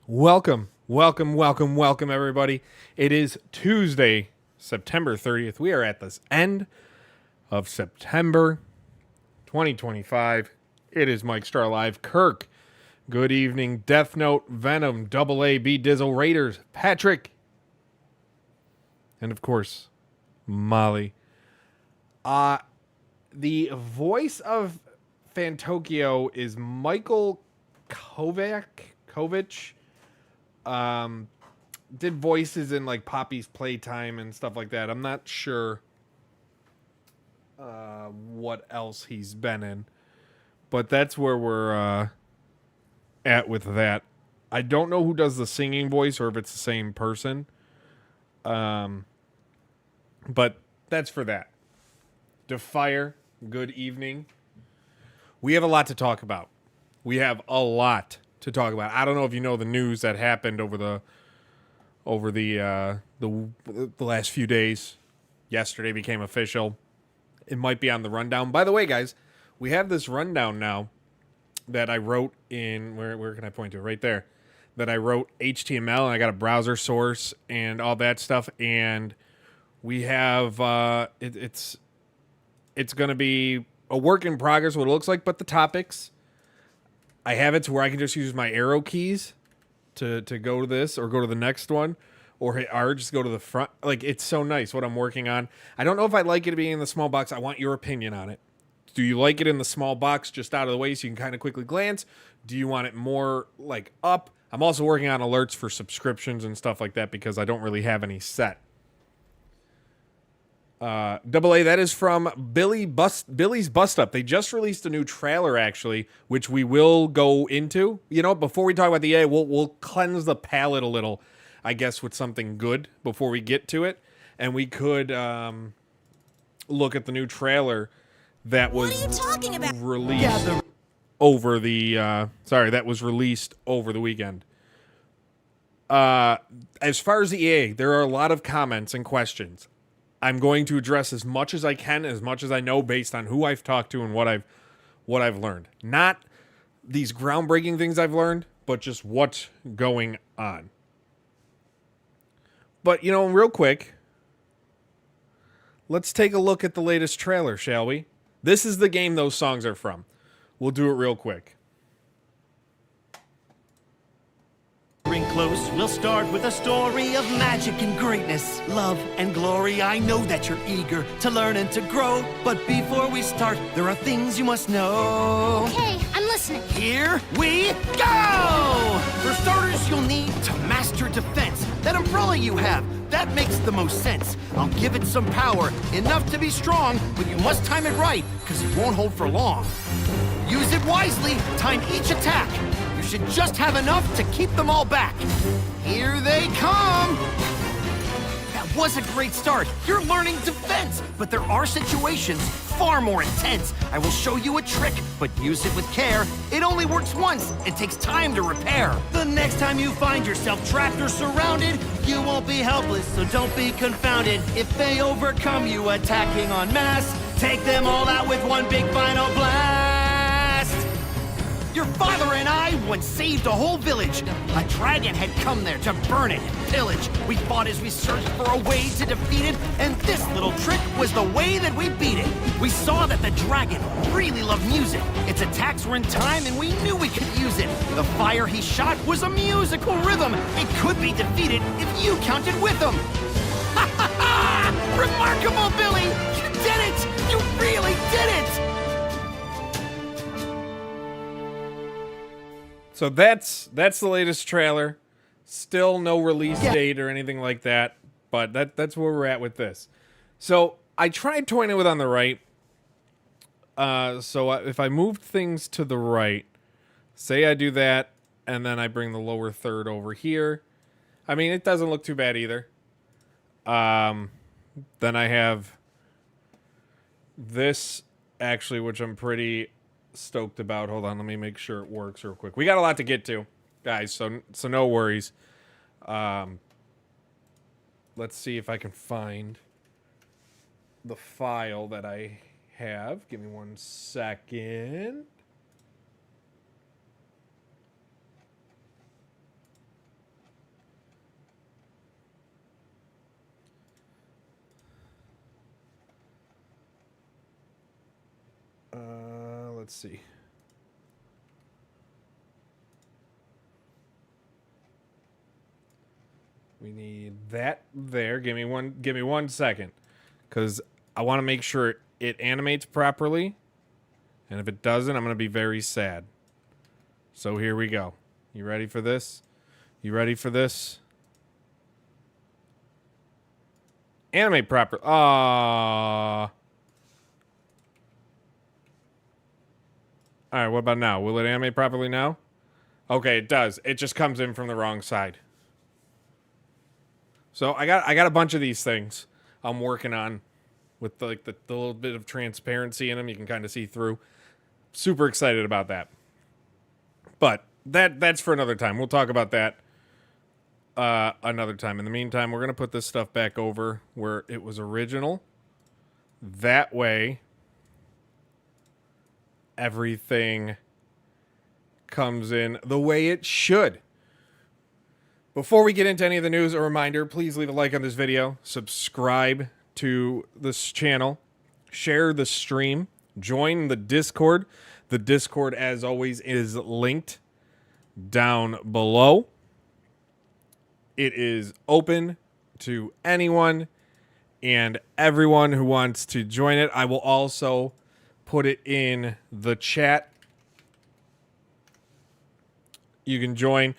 Welcome, welcome, welcome, welcome, everybody. It is Tuesday, September 30th. We are at this end of September 2025. It is Mike Star Live. Kirk, good evening. Death Note, Venom, Double A, B Dizzle, Raiders, Patrick, and of course, Molly. The voice of Fantokyo is Michael Kovic. Did voices in like Poppy's Playtime and stuff like that. I'm not sure what else he's been in, but that's where we're at with that. I don't know who does the singing voice or if it's the same person. But that's for that. Defire, good evening. We have a lot to talk about. I don't know if you know the news that happened over the last few days. Yesterday became official. It might be on the rundown. By the way, guys, we have this rundown now that I wrote in where can I point to? Right there. That I wrote HTML and I got a browser source and all that stuff, and we have it's going to be a work in progress what it looks like, but the topics I have it to where I can just use my arrow keys to go to this or go to the next one, or hit R, just go to the front. Like, it's so nice what I'm working on. I don't know if I like it being in the small box. I want your opinion on it. Do you like it in the small box just out of the way so you can kind of quickly glance? Do you want it more like up? I'm also working on alerts for subscriptions and stuff like that because I don't really have any set. Double A, that is from Billy's Bust Up. They just released a new trailer, actually, which we will go into. You know, before we talk about the A, we'll cleanse the palate a little, I guess, with something good before we get to it. And we could look at the new trailer that was released over the that was released over the weekend. As far as the EA, there are a lot of comments and questions. I'm going to address as much as I can, as much as I know, based on who I've talked to and what I've learned. Not these groundbreaking things I've learned, but just what's going on. But, you know, real quick, let's take a look at the latest trailer, shall we? This is the game those songs are from. We'll do it real quick. Bring close, we'll start with a story of magic and greatness, love and glory. I know that you're eager to learn and to grow, but before we start, there are things you must know. Okay, I'm listening. Here we go! For starters, you'll need to master defense. That umbrella you have, that makes the most sense. I'll give it some power, enough to be strong, but you must time it right, because it won't hold for long. Use it wisely, time each attack. You should just have enough to keep them all back. Here they come! That was a great start. You're learning defense, but there are situations far more intense. I will show you a trick, but use it with care. It only works once and takes time to repair. The next time you find yourself trapped or surrounded, you won't be helpless, so don't be confounded. If they overcome you attacking en masse, take them all out with one big final blast. Your father and I once saved a whole village. A dragon had come there to burn it and pillage. We fought as we searched for a way to defeat it, and this little trick was the way that we beat it. We saw that the dragon really loved music. Its attacks were in time, and we knew we could use it. The fire he shot was a musical rhythm. It could be defeated if you counted with him. Ha ha ha! Remarkable, Billy! You did it! You really did it! So that's the latest trailer. Still no release date or anything like that, but that's where we're at with this. So I tried toying it with on the right. So if I moved things to the right, say I do that, and then I bring the lower third over here. I mean, it doesn't look too bad either. Then I have this, actually, which I'm pretty stoked about. Hold on, let me make sure it works real quick. We got a lot to get to, guys, so no worries. Let's see if I can find the file that I have. Give me 1 second. let's see. We need that there. Give me one second. Because I want to make sure it animates properly. And if it doesn't, I'm going to be very sad. So here we go. You ready for this? You ready for this? Animate properly. All right, what about now? Will it animate properly now? Okay, it does. It just comes in from the wrong side. So I got a bunch of these things I'm working on with the little bit of transparency in them. You can kind of see through. Super excited about that. But that's for another time. We'll talk about that another time. In the meantime, we're going to put this stuff back over where it was original. That way, everything comes in the way it should. Before we get into any of the news, a reminder, please leave a like on this video, subscribe to this channel, share the stream, join the Discord. The Discord, as always, is linked down below. It is open to anyone and everyone who wants to join it. I will also put it in the chat. You can join.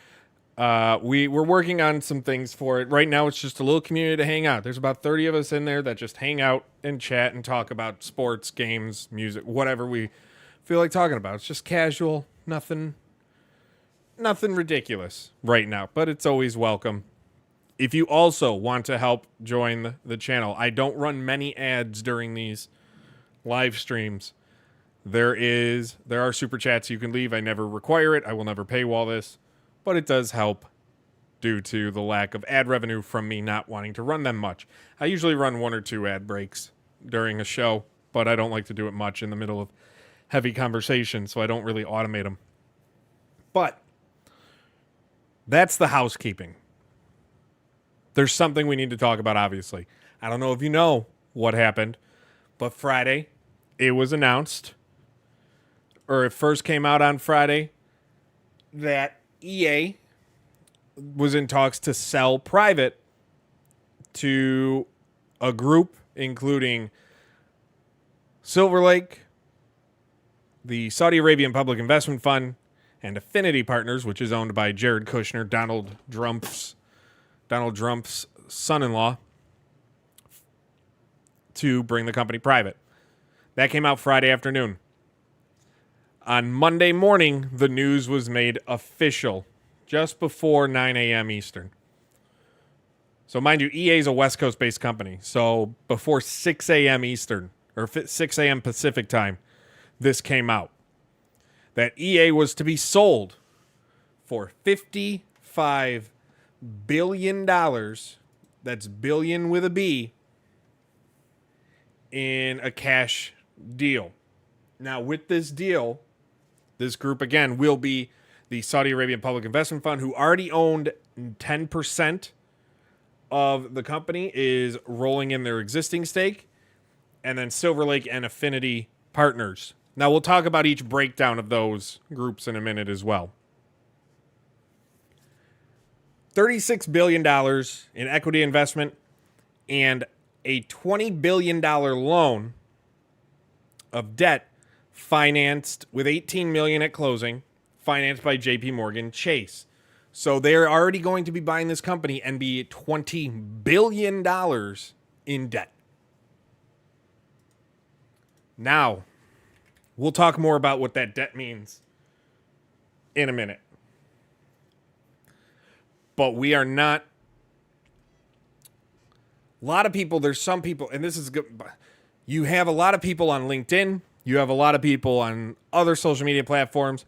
We're working on some things for it. Right now, it's just a little community to hang out. There's about 30 of us in there that just hang out and chat and talk about sports, games, music, whatever we feel like talking about. It's just casual, nothing ridiculous right now, but it's always welcome. If you also want to help join the channel, I don't run many ads during these live streams. There are super chats you can leave. I never require it. I will never paywall this. But it does help due to the lack of ad revenue from me not wanting to run them much. I usually run 1 or 2 ad breaks during a show, but I don't like to do it much in the middle of heavy conversation, so I don't really automate them. But that's the housekeeping. There's something we need to talk about, obviously. I don't know if you know what happened, but Friday, it was announced, or it first came out on Friday, that EA was in talks to sell private to a group including Silver Lake, the Saudi Arabian Public Investment Fund, and Affinity Partners, which is owned by Jared Kushner, Donald Trump's son-in-law, to bring the company private. That came out Friday afternoon. On Monday morning, the news was made official just before 9 a.m. Eastern. So mind you, EA is a West Coast-based company. So before 6 a.m. Eastern, or 6 a.m. Pacific time, this came out. That EA was to be sold for $55 billion. That's billion with a B. In a cash deal. Now, with this deal, this group, again, will be the Saudi Arabian Public Investment Fund, who already owned 10% of the company, is rolling in their existing stake. And then Silver Lake and Affinity Partners. Now, we'll talk about each breakdown of those groups in a minute as well. $36 billion in equity investment and a $20 billion loan of debt financed with $18 million at closing, financed by JP Morgan Chase. So they're already going to be buying this company and be $20 billion in debt. Now, we'll talk more about what that debt means in a minute. But we are not... A lot of people, there's some people, and this is good. You have a lot of people on LinkedIn. You have a lot of people on other social media platforms.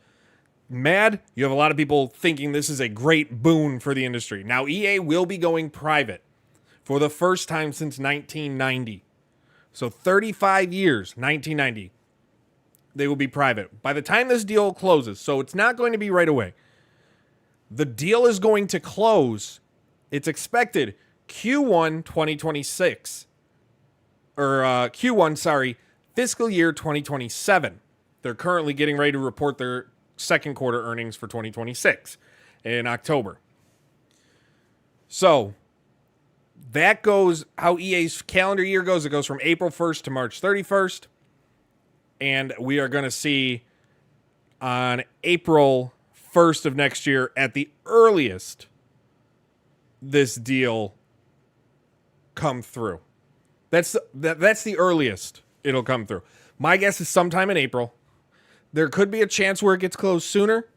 Mad. You have a lot of people thinking this is a great boon for the industry. Now, EA will be going private for the first time since 1990. So 35 years, 1990, they will be private. By the time this deal closes, so it's not going to be right away. The deal is going to close. It's expected Q1 2026. Or Q1, sorry, fiscal year 2027. They're currently getting ready to report their second quarter earnings for 2026 in October. So that goes how EA's calendar year goes. It goes from April 1st to March 31st. And we are going to see on April 1st of next year at the earliest this deal come through. That's the earliest it'll come through. My guess is sometime in April. There could be a chance where it gets closed sooner,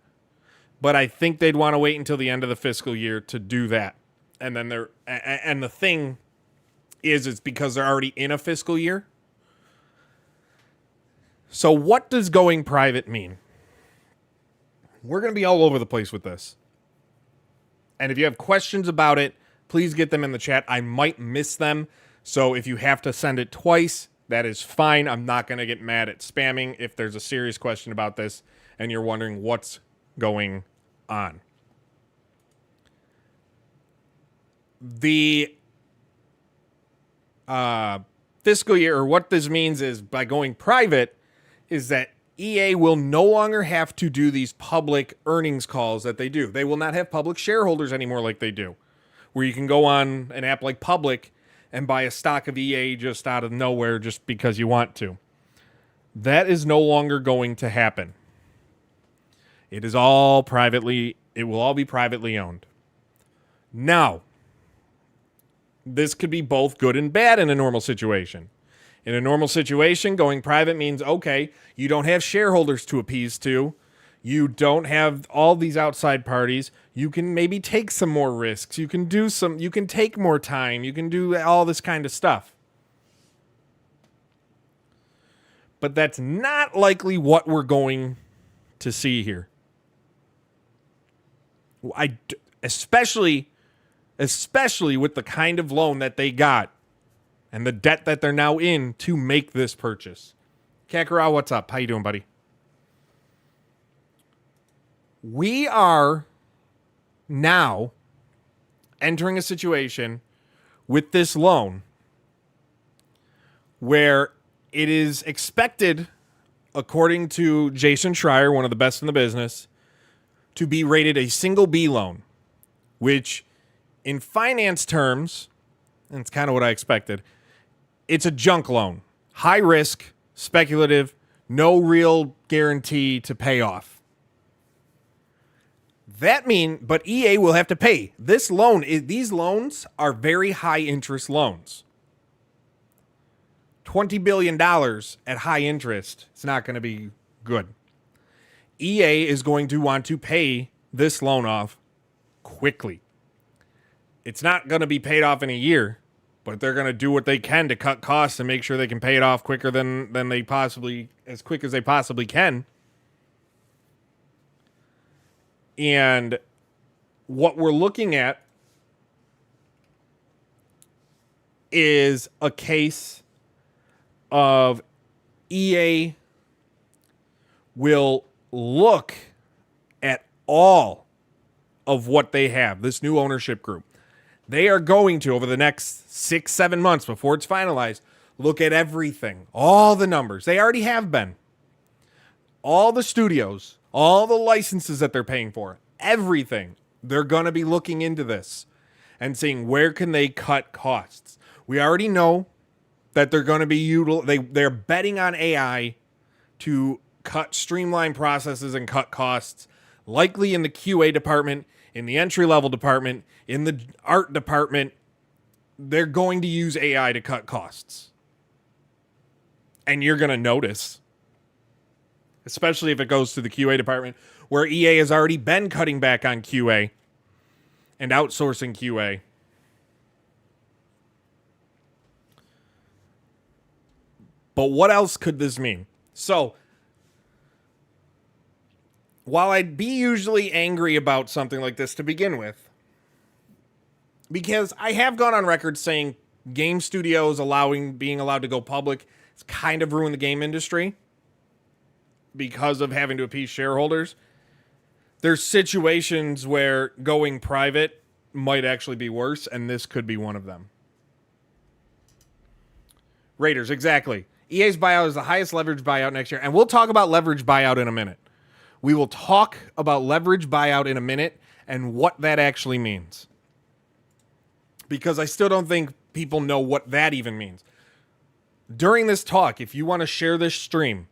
but I think they'd want to wait until the end of the fiscal year to do that. And then the thing is, it's because they're already in a fiscal year. So what does going private mean? We're going to be all over the place with this. And if you have questions about it, please get them in the chat. I might miss them. So if you have to send it twice, that is fine. I'm not going to get mad at spamming if there's a serious question about this and you're wondering what's going on. The fiscal year, or what this means is by going private, is that EA will no longer have to do these public earnings calls that they do. They will not have public shareholders anymore like they do, where you can go on an app like Public and buy a stock of EA just out of nowhere just because you want to. That is no longer going to happen. It will all be privately owned. Now, this could be both good and bad in a normal situation. In a normal situation, going private means, okay, you don't have shareholders to appease to. You don't have all these outside parties. You can maybe take some more risks. You can take more time. You can do all this kind of stuff. But that's not likely what we're going to see here. Especially with the kind of loan that they got and the debt that they're now in to make this purchase. Kakarot, what's up? How you doing, buddy? We are now entering a situation with this loan where it is expected, according to Jason Schreier, one of the best in the business, to be rated a single B loan, which in finance terms, and it's kind of what I expected, it's a junk loan. High risk, speculative, no real guarantee to pay off. But EA will have to pay. These loans are very high interest loans. $20 billion at high interest, it's not going to be good. EA is going to want to pay this loan off quickly. It's not going to be paid off in a year, but they're going to do what they can to cut costs and make sure they can pay it off quicker as quick as they possibly can. And what we're looking at is a case of EA will look at all of what they have, this new ownership group. They are going to, over the next 6-7 months before it's finalized, look at everything, all the numbers. They already have been. All the studios, all the licenses that they're paying for, everything. They're going to be looking into this and seeing where can they cut costs. We already know that they're going to be they're betting on AI to streamline processes and cut costs, likely in the QA department, in the entry-level department, in the art department. They're going to use AI to cut costs. And you're going to notice, especially if it goes to the QA department, where EA has already been cutting back on QA and outsourcing QA. But what else could this mean? So, while I'd be usually angry about something like this to begin with, because I have gone on record saying game studios being allowed to go public, it's kind of ruined the game industry because of having to appease shareholders. There's situations where going private might actually be worse, and this could be one of them. Raiders, exactly. EA's buyout is the highest leverage buyout next year. And we'll talk about leverage buyout in a minute. We will talk about leverage buyout in a minute and what that actually means. Because I still don't think people know what that even means. During this talk, if you want to share this stream,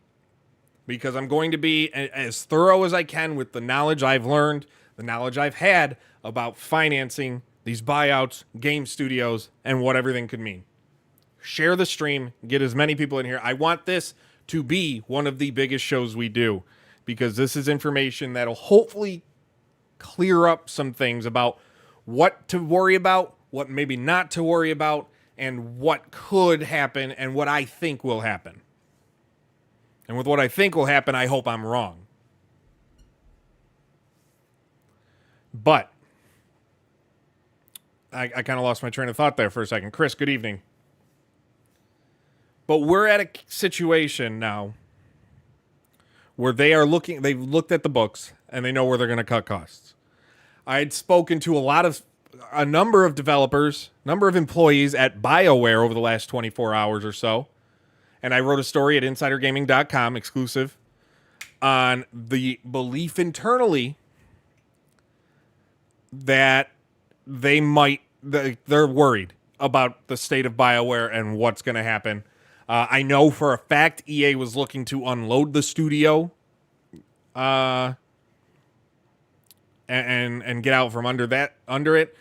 because I'm going to be as thorough as I can with the knowledge I've learned, the knowledge I've had about financing these buyouts, game studios, and what everything could mean. Share the stream, get as many people in here. I want this to be one of the biggest shows we do, because this is information that'll hopefully clear up some things about what to worry about, what maybe not to worry about, and what could happen and what I think will happen. And with what I think will happen, I hope I'm wrong. But I kind of lost my train of thought there for a second. Chris, good evening. But we're at a situation now where they've looked at the books and they know where they're going to cut costs. I had spoken to a number of developers, number of employees at BioWare over the last 24 hours or so. And I wrote a story at insidergaming.com, exclusive, on the belief internally that they're worried about the state of BioWare and what's going to happen. I know for a fact EA was looking to unload the studio and get out from under it.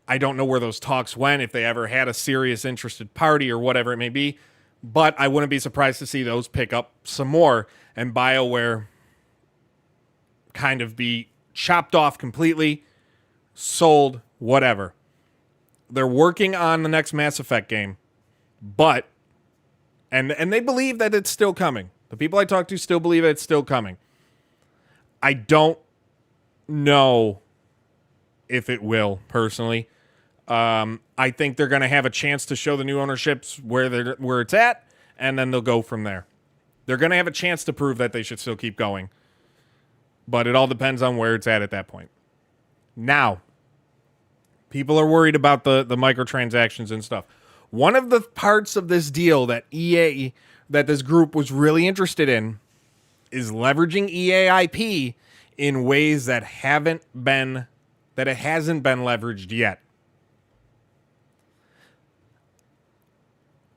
I don't know where those talks went, if they ever had a serious interested party or whatever it may be. But I wouldn't be surprised to see those pick up some more and BioWare kind of be chopped off completely, sold, whatever. They're working on the next Mass Effect game, but and they believe that it's still coming. The people I talk to still believe it's still coming. I don't know if it will, personally. I think they're going to have a chance to show the new ownerships where it's at, and then they'll go from there. They're going to have a chance to prove that they should still keep going. But it all depends on where it's at that point. Now, people are worried about the microtransactions and stuff. One of the parts of this deal that this group was really interested in is leveraging EA IP in ways that it hasn't been leveraged yet.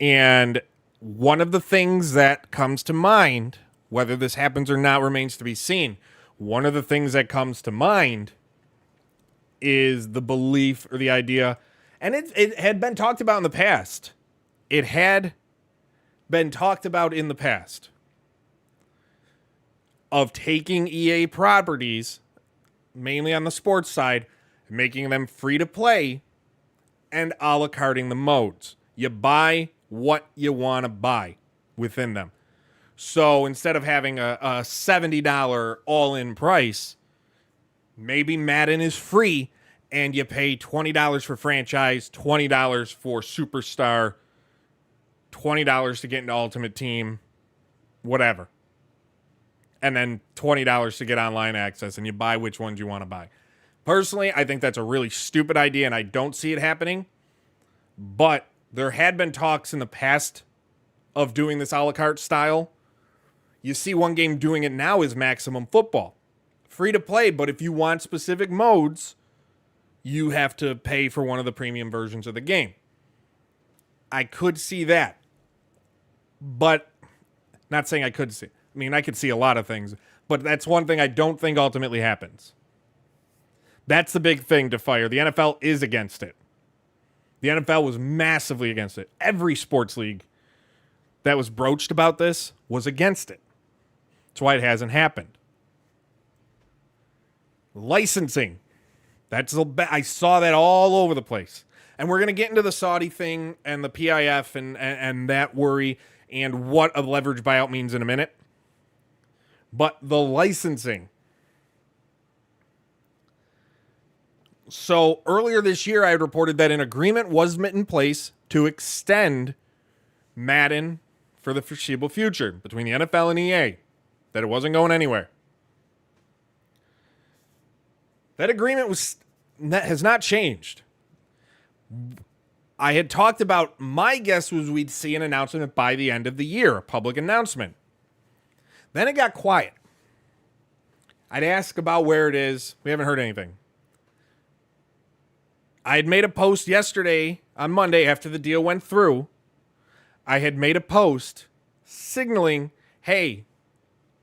And one of the things that comes to mind, whether this happens or not remains to be seen, one of the things that comes to mind is the belief or the idea, and it had been talked about in the past. It had been talked about in the past of taking EA properties, mainly on the sports side, making them free to play and a la carting the modes. You buy what you want to buy within them. So instead of having a $70 all-in price, maybe Madden is free and you pay $20 for franchise, $20 for superstar, $20 to get into Ultimate Team, whatever. And then $20 to get online access, and you buy which ones you want to buy. Personally, I think that's a really stupid idea, and I don't see it happening. But there had been talks in the past of doing this a la carte style. You see one game doing it now is Maximum Football. Free to play, but if you want specific modes, you have to pay for one of the premium versions of the game. I could see that. But, not saying I could see. I mean, I could see a lot of things. But that's one thing I don't think ultimately happens. That's the big thing to fire. The NFL is against it. The NFL was massively against it. Every sports league that was broached about this was against it. That's why it hasn't happened. Licensing. I saw that all over the place. And we're going to get into the Saudi thing and the PIF and that worry and what a leverage buyout means in a minute. But the licensing. So earlier this year, I had reported that an agreement was in place to extend Madden for the foreseeable future between the NFL and EA. That it wasn't going anywhere. That agreement has not changed. I had talked about, my guess was we'd see an announcement by the end of the year, a public announcement. Then it got quiet. I'd ask about where it is. We haven't heard anything. I had made a post yesterday on Monday after the deal went through. I had made a post signaling, hey,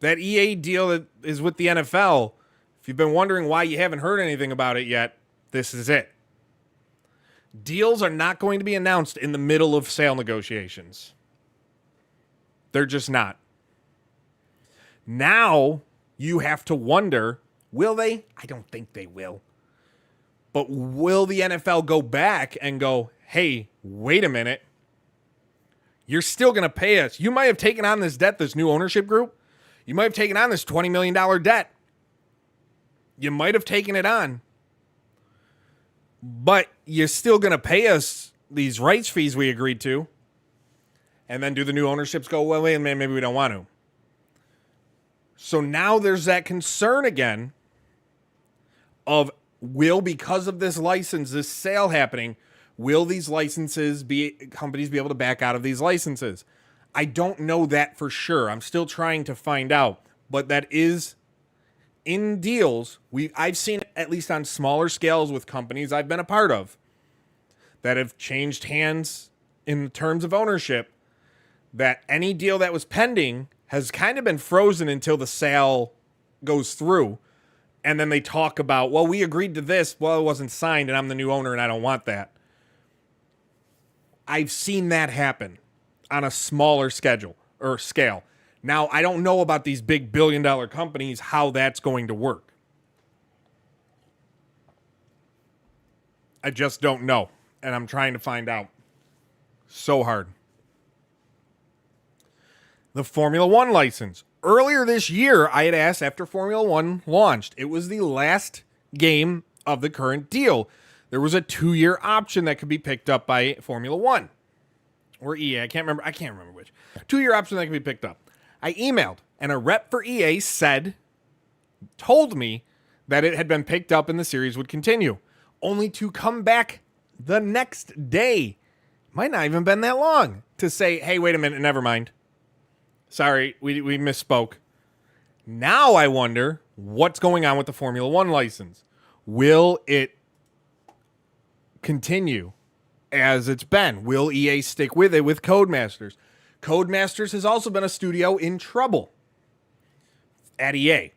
that EA deal that is with the NFL, if you've been wondering why you haven't heard anything about it yet, this is it. Deals are not going to be announced in the middle of sale negotiations. They're just not. Now you have to wonder, will they? I don't think they will. But will the NFL go back and go, hey, wait a minute. You're still going to pay us. You might have taken on this debt, this new ownership group. You might have taken on this $20 million debt. You might have taken it on. But you're still going to pay us these rights fees we agreed to. And then do the new ownerships go, well, wait a minute, maybe we don't want to. So now there's that concern again of, will, because of this license, this sale happening, will these companies be able to back out of these licenses? I don't know that for sure. I'm still trying to find out. But that is in deals. I've seen it at least on smaller scales with companies I've been a part of that have changed hands in terms of ownership, that any deal that was pending has kind of been frozen until the sale goes through. And then they talk about, well, we agreed to this. Well, it wasn't signed and I'm the new owner and I don't want that. I've seen that happen on a smaller scale. Now, I don't know about these big billion-dollar companies, how that's going to work. I just don't know. And I'm trying to find out. So hard. The Formula One license. Earlier this year, I had asked after Formula One launched. It was the last game of the current deal. There was a 2-year option that could be picked up by Formula One. Or EA, I can't remember which. 2-year option that could be picked up. I emailed, and a rep for EA told me that it had been picked up and the series would continue. Only to come back the next day, might not even been that long, to say, hey, wait a minute, never mind. Sorry, we misspoke. Now I wonder what's going on with the Formula One license. Will it continue as it's been? Will EA stick with it with Codemasters? Codemasters has also been a studio in trouble at EA.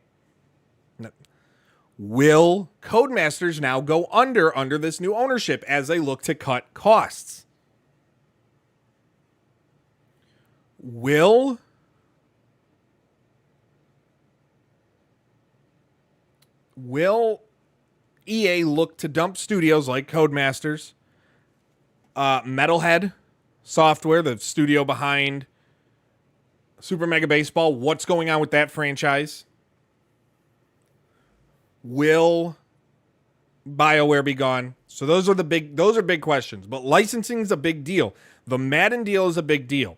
Will Codemasters now go under this new ownership as they look to cut costs? Will EA look to dump studios like Codemasters, Metalhead Software, the studio behind Super Mega Baseball? What's going on with that franchise? Will BioWare be gone? So those are big questions. But licensing is a big deal. The Madden deal is a big deal.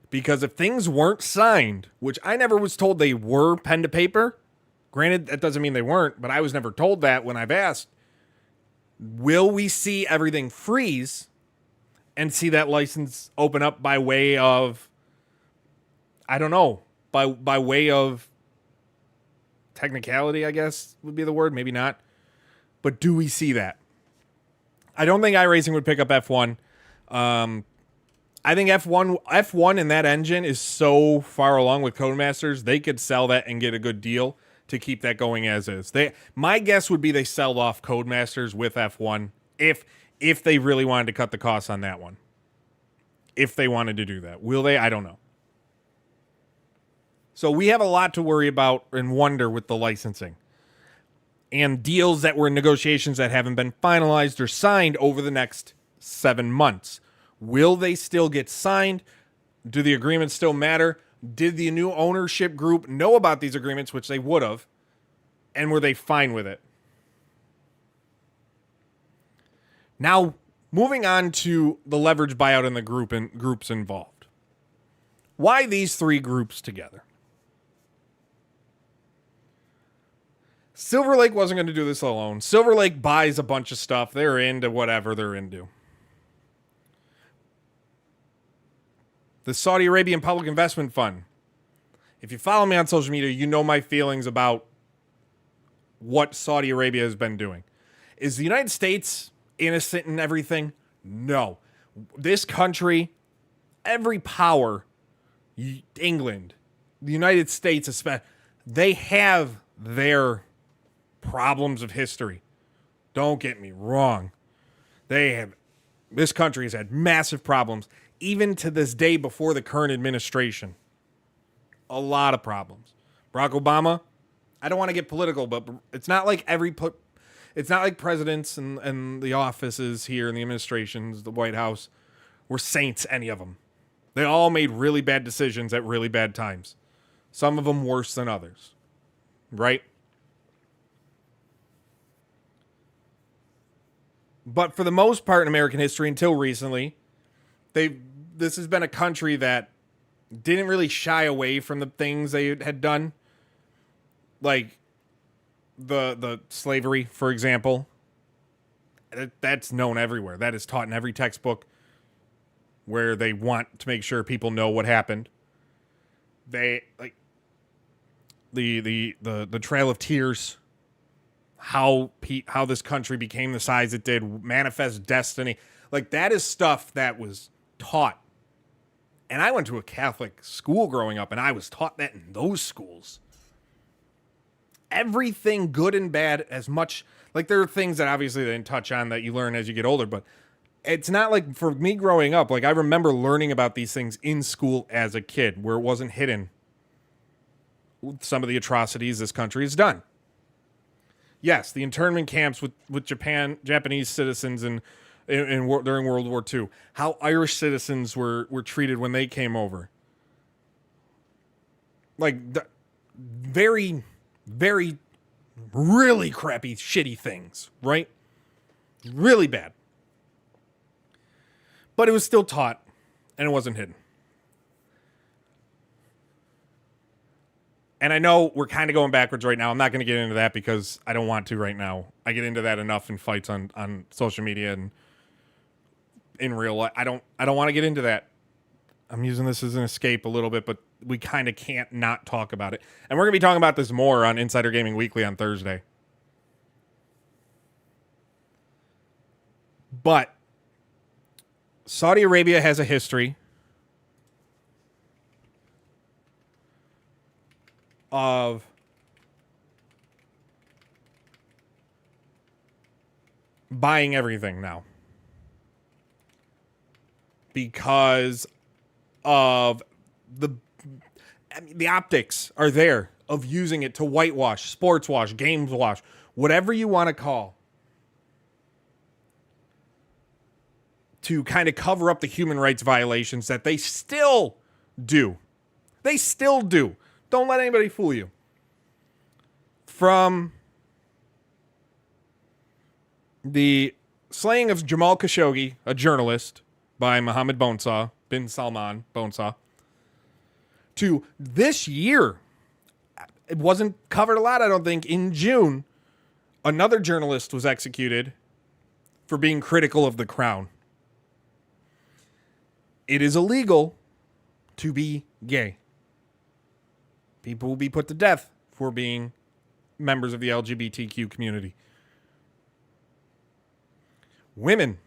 Because if things weren't signed, which I never was told they were pen to paper, granted, that doesn't mean they weren't, but I was never told that when I've asked, will we see everything freeze and see that license open up by way of, I don't know, by way of technicality, I guess would be the word, maybe not. But do we see that? I don't think iRacing would pick up F1. I think F1 in that engine is so far along with Codemasters, they could sell that and get a good deal to keep that going as is. My guess would be they sell off Codemasters with F1 if they really wanted to cut the costs on that one. If they wanted to do that. Will they? I don't know. So we have a lot to worry about and wonder with the licensing. And deals that were in negotiations that haven't been finalized or signed over the next 7 months. Will they still get signed? Do the agreements still matter? Did the new ownership group know about these agreements, which they would have, and were they fine with it? Now, moving on to the leverage buyout and the groups involved. Why these three groups together? Silver Lake wasn't going to do this alone. Silver Lake buys a bunch of stuff. They're into whatever they're into. The Saudi Arabian Public Investment Fund. If you follow me on social media, you know my feelings about what Saudi Arabia has been doing. Is the United States innocent in everything? No. This country, every power, England, the United States especially, they have their problems of history. Don't get me wrong. This country has had massive problems, even to this day before the current administration. A lot of problems. Barack Obama, I don't want to get political, but it's not like it's not like presidents and the offices here and the administrations, the White House, were saints, any of them. They all made really bad decisions at really bad times. Some of them worse than others. Right? But for the most part in American history, until recently, this has been a country that didn't really shy away from the things they had done. Like the slavery, for example. That's known everywhere. That is taught in every textbook where they want to make sure people know what happened. They like the Trail of Tears, how this country became the size it did, Manifest Destiny. Like, that is stuff that was taught. And I went to a Catholic school growing up, and I was taught that in those schools. Everything good and bad, as much, like, there are things that obviously they didn't touch on that you learn as you get older, but it's not like, for me growing up, like, I remember learning about these things in school as a kid, where it wasn't hidden. Some of the atrocities this country has done. Yes, the internment camps with Japanese citizens during World War II. How Irish citizens were treated when they came over. Like, very, very, really crappy, shitty things, right? Really bad. But it was still taught, and it wasn't hidden. And I know we're kind of going backwards right now. I'm not going to get into that because I don't want to right now. I get into that enough in fights on social media and in real life. I don't want to get into that. I'm using this as an escape a little bit, but we kind of can't not talk about it. And we're going to be talking about this more on Insider Gaming Weekly on Thursday. But Saudi Arabia has a history of buying everything now because of the optics are there of using it to whitewash, sports wash, games wash, whatever you want to call, to kind of cover up the human rights violations that they still do. They still do. Don't let anybody fool you. From the slaying of Jamal Khashoggi, a journalist, by Mohammed bin Salman Bonsa, to this year, it wasn't covered a lot, I don't think, in June, another journalist was executed for being critical of the crown. It is illegal to be gay. People will be put to death for being members of the LGBTQ community. Women,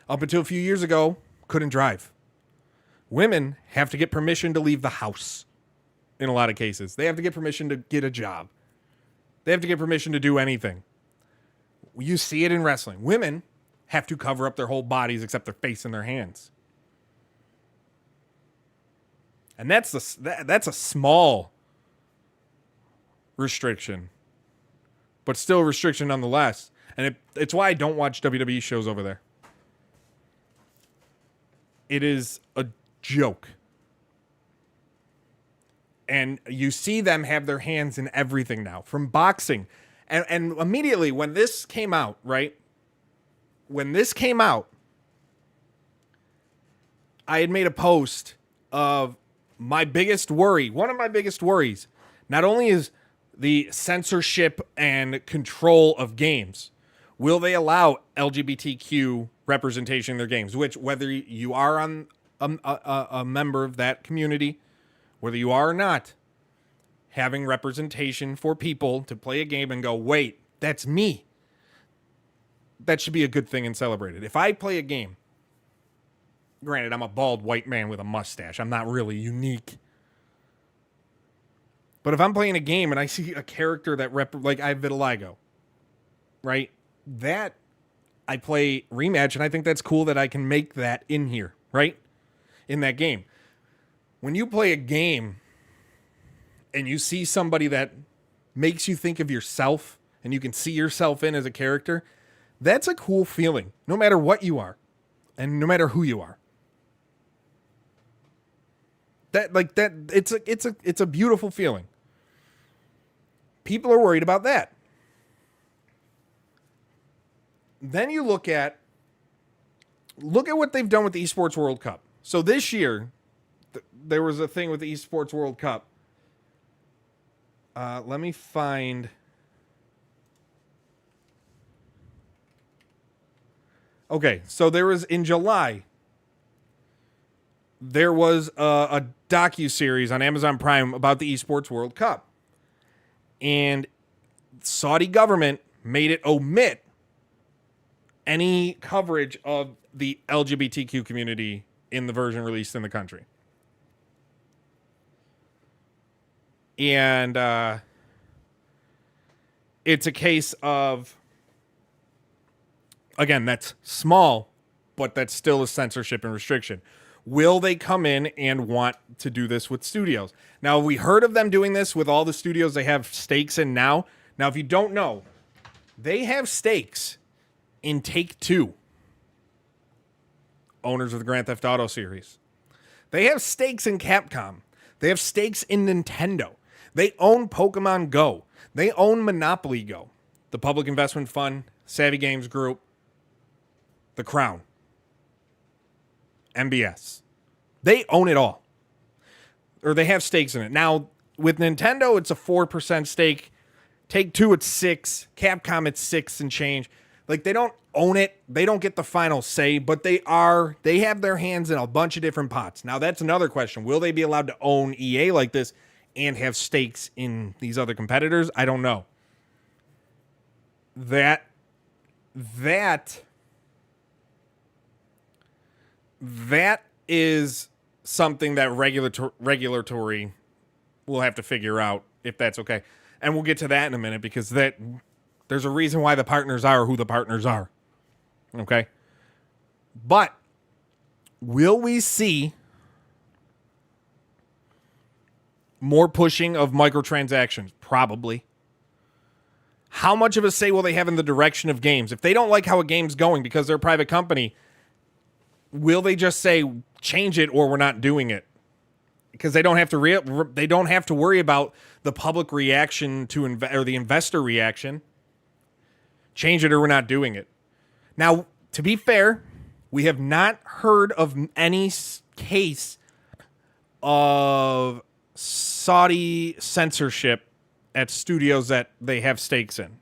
up until a few years ago, couldn't drive. Women have to get permission to leave the house in a lot of cases. They have to get permission to get a job. They have to get permission to do anything. You see it in wrestling. Women have to cover up their whole bodies except their face and their hands. And that's a small restriction, but still a restriction nonetheless. And it's why I don't watch WWE shows over there. It is a joke. And you see them have their hands in everything now, from boxing. And immediately when this came out, right? When this came out, I had made a post of my biggest worry. One of my biggest worries, not only is the censorship and control of games. Will they allow LGBTQ representation in their games? Which, whether you are on a member of that community, whether you are or not, having representation for people to play a game and go, wait, that's me. That should be a good thing and celebrated. If I play a game, granted, I'm a bald white man with a mustache. I'm not really unique. But if I'm playing a game and I see a character that like I have vitiligo, right? That I play Rematch, and I think that's cool that I can make that in here, right? In that game. When you play a game and you see somebody that makes you think of yourself and you can see yourself in as a character, that's a cool feeling, no matter what you are and no matter who you are. It's a beautiful feeling. People are worried about that. Then you look at what they've done with the Esports World Cup. So this year, there was a thing with the Esports World Cup. Let me find. Okay, so there was in July. There was a docu-series on Amazon Prime about the Esports World Cup. And Saudi government made it omit any coverage of the LGBTQ community in the version released in the country. And it's a case of, again, that's small, but that's still a censorship and restriction. Will they come in and want to do this with studios? Now, we heard of them doing this with all the studios they have stakes in now. Now, if you don't know, they have stakes in Take-Two, owners of the Grand Theft Auto series. They have stakes in Capcom. They have stakes in Nintendo. They own Pokemon Go. They own Monopoly Go, the Public Investment Fund, Savvy Games Group, The Crown, MBS. They own it all. Or they have stakes in it. Now, with Nintendo, it's a 4% stake. Take-Two, it's 6. Capcom, it's 6 and change. Like, they don't own it. They don't get the final say, but they have their hands in a bunch of different pots. Now, that's another question. Will they be allowed to own EA like this and have stakes in these other competitors? I don't know. That is something that regulatory will have to figure out if that's okay. And we'll get to that in a minute, because there's a reason why the partners are who the partners are. Okay? But will we see more pushing of microtransactions? Probably. How much of a say will they have in the direction of games? If they don't like how a game's going because they're a private company, will they just say, change it or we're not doing it? Because they don't have to worry about the public reaction to or the investor reaction. Change it or we're not doing it. Now, to be fair, we have not heard of any case of Saudi censorship at studios that they have stakes in.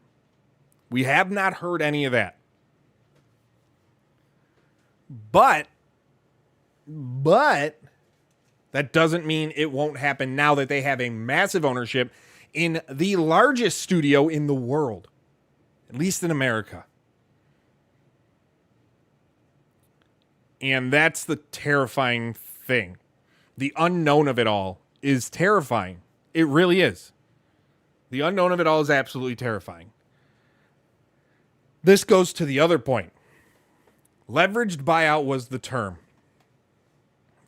We have not heard any of that. But that doesn't mean it won't happen now that they have a massive ownership in the largest studio in the world, at least in America. And that's the terrifying thing. The unknown of it all is terrifying. It really is. The unknown of it all is absolutely terrifying. This goes to the other point. Leveraged buyout was the term.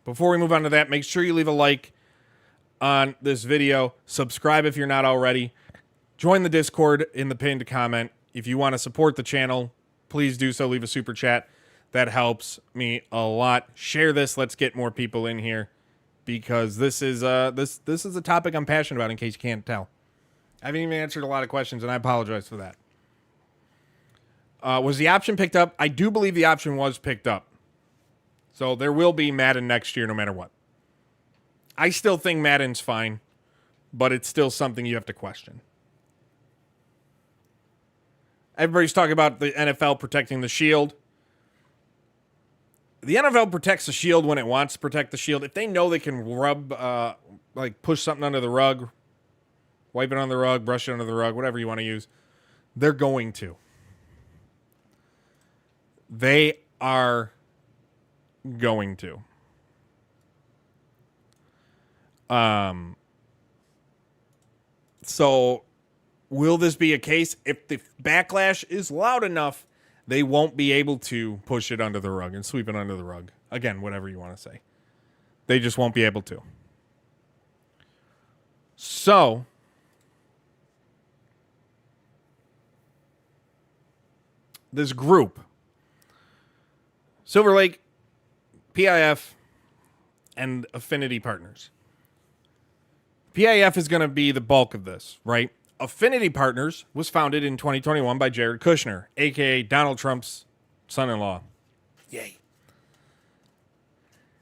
Before we move on to that, make sure you leave a like on this video. Subscribe if you're not already. Join the Discord in the pinned comment. If you want to support the channel, please do so. Leave a super chat. That helps me a lot. Share this. Let's get more people in here, because this is a topic I'm passionate about, in case you can't tell. I haven't even answered a lot of questions, and I apologize for that. Was the option picked up? I do believe the option was picked up. So there will be Madden next year no matter what. I still think Madden's fine, but it's still something you have to question. Everybody's talking about the NFL protecting the shield. The NFL protects the shield when it wants to protect the shield. If they know they can push something under the rug, wipe it on the rug, brush it under the rug, whatever you want to use, they're going to. They are going to. So will this be a case? If the backlash is loud enough, they won't be able to push it under the rug and sweep it under the rug. Again, whatever you want to say. They just won't be able to. So, this group, Silver Lake, PIF, and Affinity Partners. PIF is going to be the bulk of this, right? Affinity Partners was founded in 2021 by Jared Kushner, a.k.a. Donald Trump's son-in-law. Yay.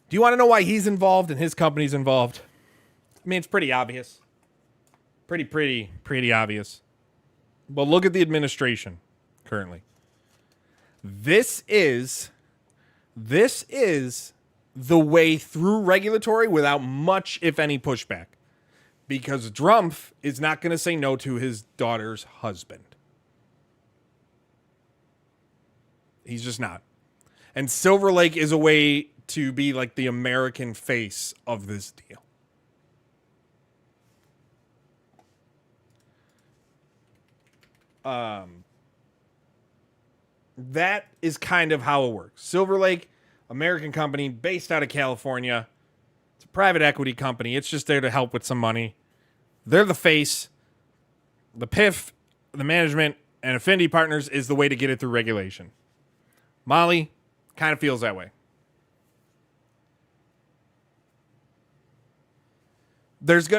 Do you want to know why he's involved and his company's involved? I mean, it's pretty obvious. Pretty obvious. But look at the administration currently. This is the way through regulatory without much, if any, pushback. Because Trump is not going to say no to his daughter's husband. He's just not. And Silver Lake is a way to be like the American face of this deal. That is kind of how it works. Silver Lake, American company based out of California. It's a private equity company. It's just there to help with some money. They're the face. The PIF, the management, and Affinity Partners is the way to get it through regulation. Molly kind of feels that way.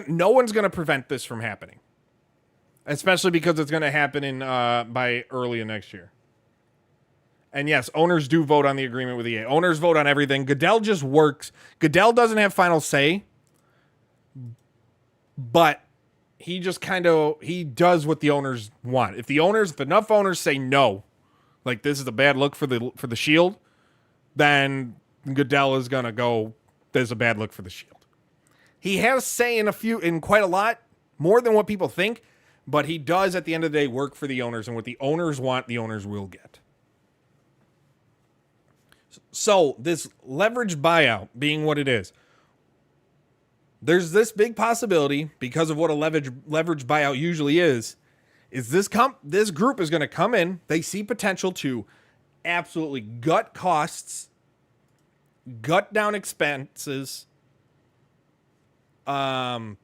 No one's going to prevent this from happening. Especially because it's going to happen by early next year. And yes, owners do vote on the agreement with EA. Owners vote on everything. Goodell just works. Goodell doesn't have final say. But he just he does what the owners want. If enough owners say no, like this is a bad look for the Shield, then Goodell is going to go, there's a bad look for the Shield. He has say in quite a lot, more than what people think, but he does at the end of the day work for the owners, and what the owners want, the owners will get. So, this leveraged buyout being what it is, there's this big possibility, because of what a leveraged buyout usually is this group is going to come in, they see potential to absolutely gut costs, gut down expenses, and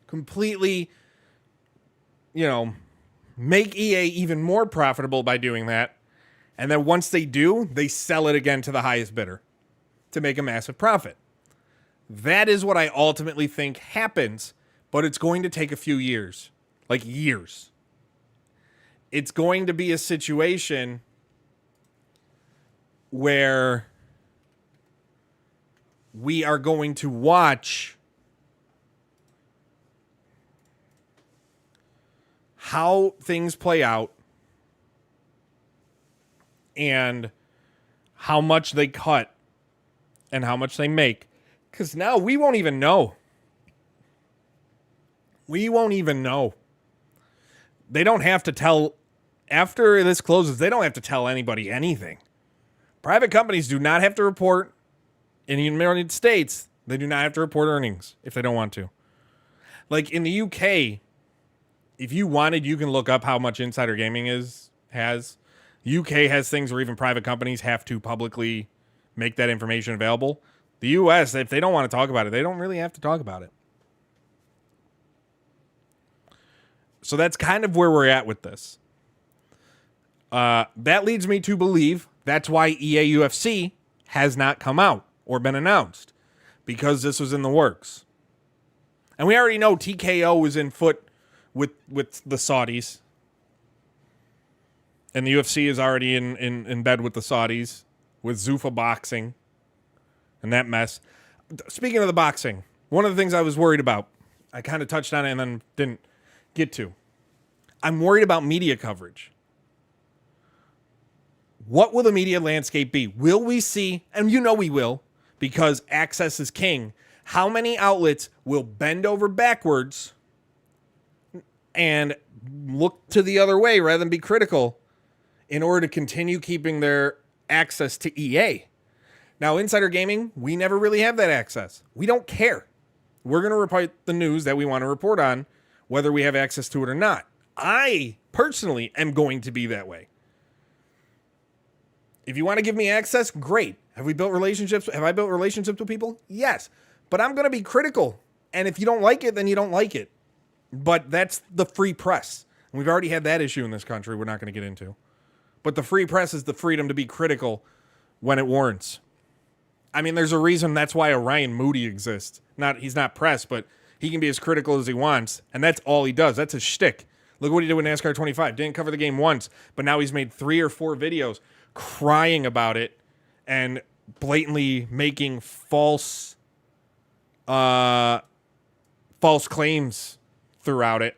completely, make EA even more profitable by doing that. And then once they do, they sell it again to the highest bidder to make a massive profit. That is what I ultimately think happens, but it's going to take a few years. Like years. It's going to be a situation where we are going to watch how things play out and how much they cut and how much they make. Because now we won't even know. We won't even know. They don't have to tell, after this closes, they don't have to tell anybody anything. Private companies do not have to report in the United States. They do not have to report earnings if they don't want to. Like in the UK, if you wanted, you can look up how much insider gaming has. UK has things where even private companies have to publicly make that information available. The US, if they don't want to talk about it, they don't really have to talk about it. So that's kind of where we're at with this. That leads me to believe that's why EA UFC has not come out or been announced, because this was in the works. And we already know TKO was in foot with the Saudis. And the UFC is already in bed with the Saudis, with Zuffa Boxing and that mess. Speaking of the boxing, one of the things I was worried about, I kind of touched on it and then didn't get to. I'm worried about media coverage. What will the media landscape be? Will we see, and we will, because access is king, how many outlets will bend over backwards and look to the other way rather than be critical in order to continue keeping their access to EA? Now, Insider Gaming, we never really have that access. We don't care. We're going to report the news that we want to report on, whether we have access to it or not. I personally am going to be that way. If you want to give me access, great. Have I built relationships with people? Yes. But I'm going to be critical. And if you don't like it, then you don't like it. But that's the free press. And we've already had that issue in this country we're not going to get into. But the free press is the freedom to be critical when it warrants. I mean, there's a reason that's why Orion Moody exists. He's not press, but he can be as critical as he wants. And that's all he does. That's his shtick. Look what he did with NASCAR 25. Didn't cover the game once, but now he's made 3 or 4 videos crying about it and blatantly making false claims throughout it.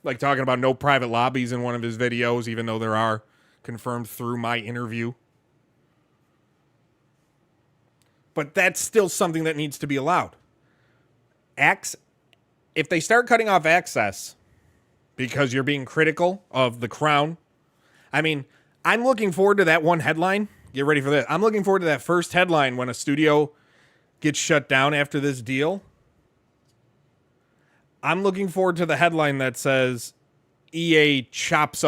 Like talking about no private lobbies in one of his videos, even though there are, confirmed through my interview. But that's still something that needs to be allowed. If they start cutting off access because you're being critical of the crown, I mean, I'm looking forward to that one headline. Get ready for this. I'm looking forward to that first headline when a studio gets shut down after this deal. I'm looking forward to the headline that says EA chops,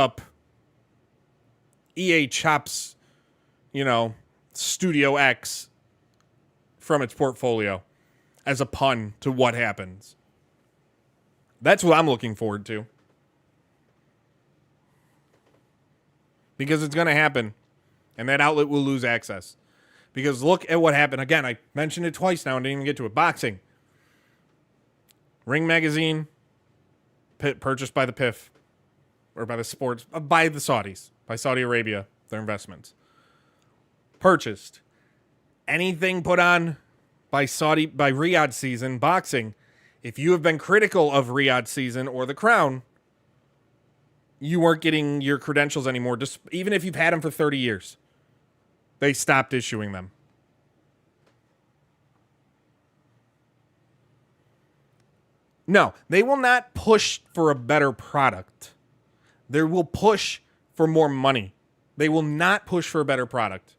Studio X from its portfolio as a pun to what happens. That's what I'm looking forward to. Because it's going to happen. And that outlet will lose access. Because look at what happened. Again, I mentioned it twice now and didn't even get to it. Boxing. Ring Magazine, purchased by the PIF. Or by the sports, by the Saudis. By Saudi Arabia, their investments. Purchased. Anything put on by Riyadh season, boxing, if you have been critical of Riyadh season or the crown, you weren't getting your credentials anymore, just even if you've had them for 30 years. They stopped issuing them. No, they will not push for a better product. They will push for more money. They will not push for a better product.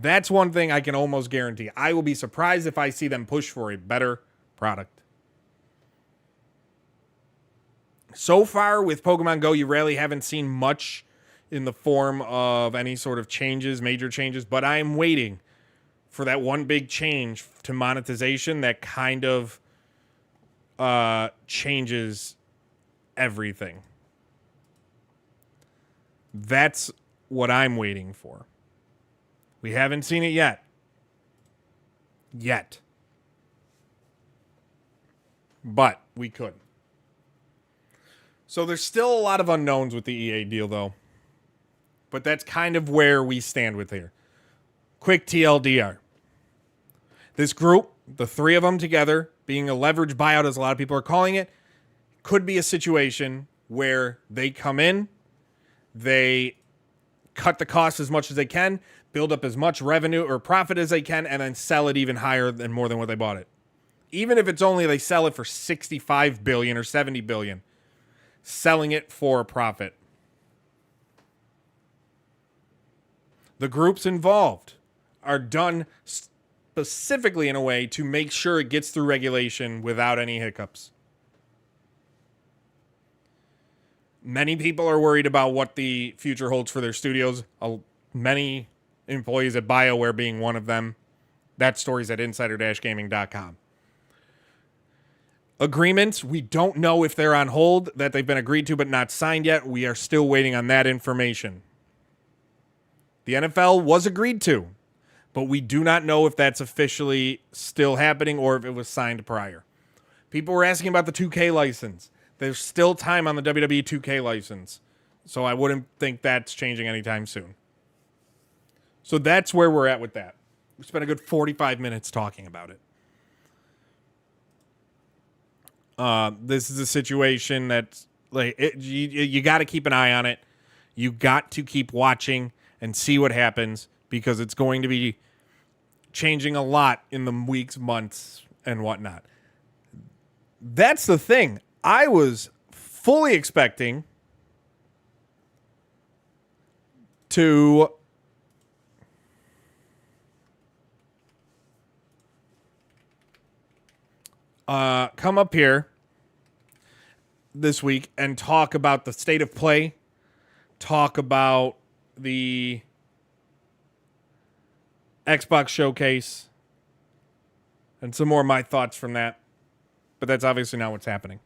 That's one thing I can almost guarantee. I will be surprised if I see them push for a better product. So far with Pokemon Go, you rarely haven't seen much in the form of any sort of changes, major changes, but I am waiting for that one big change to monetization that kind of changes everything. That's what I'm waiting for. We haven't seen it yet. But we could. So there's still a lot of unknowns with the EA deal, though. But that's kind of where we stand with here. Quick TLDR. This group, the 3 of them together, being a leverage buyout, as a lot of people are calling it, could be a situation where they come in, they cut the costs as much as they can, build up as much revenue or profit as they can, and then sell it even higher than more than what they bought it. Even if it's only they sell it for $65 billion or $70 billion, selling it for a profit. The groups involved are done specifically in a way to make sure it gets through regulation without any hiccups. Many people are worried about what the future holds for their studios. Many employees at BioWare being one of them. That story's at insider-gaming.com. Agreements, we don't know if they're on hold, that they've been agreed to but not signed yet. We are still waiting on that information. The NFL was agreed to, but we do not know if that's officially still happening or if it was signed prior. People were asking about the 2K license. There's still time on the WWE 2K license, so I wouldn't think that's changing anytime soon. So that's where we're at with that. We spent a good 45 minutes talking about it. This is a situation that You got to keep an eye on it. You got to keep watching and see what happens, because it's going to be changing a lot in the weeks, months, and whatnot. That's the thing. I was fully expecting to come up here this week and talk about the state of play, talk about the Xbox showcase, and some more of my thoughts from that. But that's obviously not what's happening.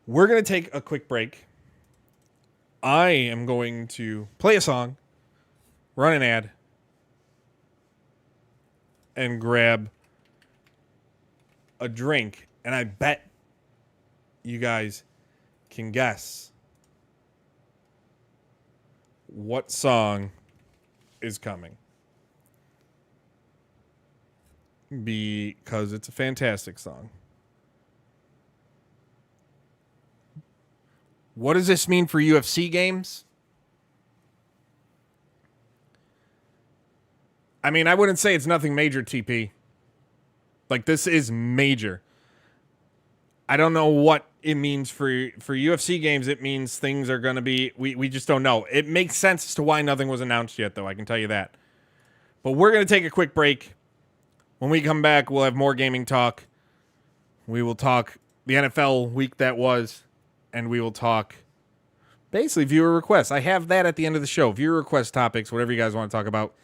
We're going to take a quick break. I am going to play a song, run an ad, and grab a drink. And I bet you guys can guess what song is coming, because it's a fantastic song. What does this mean for UFC games? I mean, I wouldn't say it's nothing major, TP. Like, this is major. I don't know what it means for UFC games. It means things are going to be... We just don't know. It makes sense as to why nothing was announced yet, though. I can tell you that. But we're going to take a quick break. When we come back, we'll have more gaming talk. We will talk the NFL week that was. And we will talk basically viewer requests. I have that at the end of the show. Viewer request topics, whatever you guys want to talk about.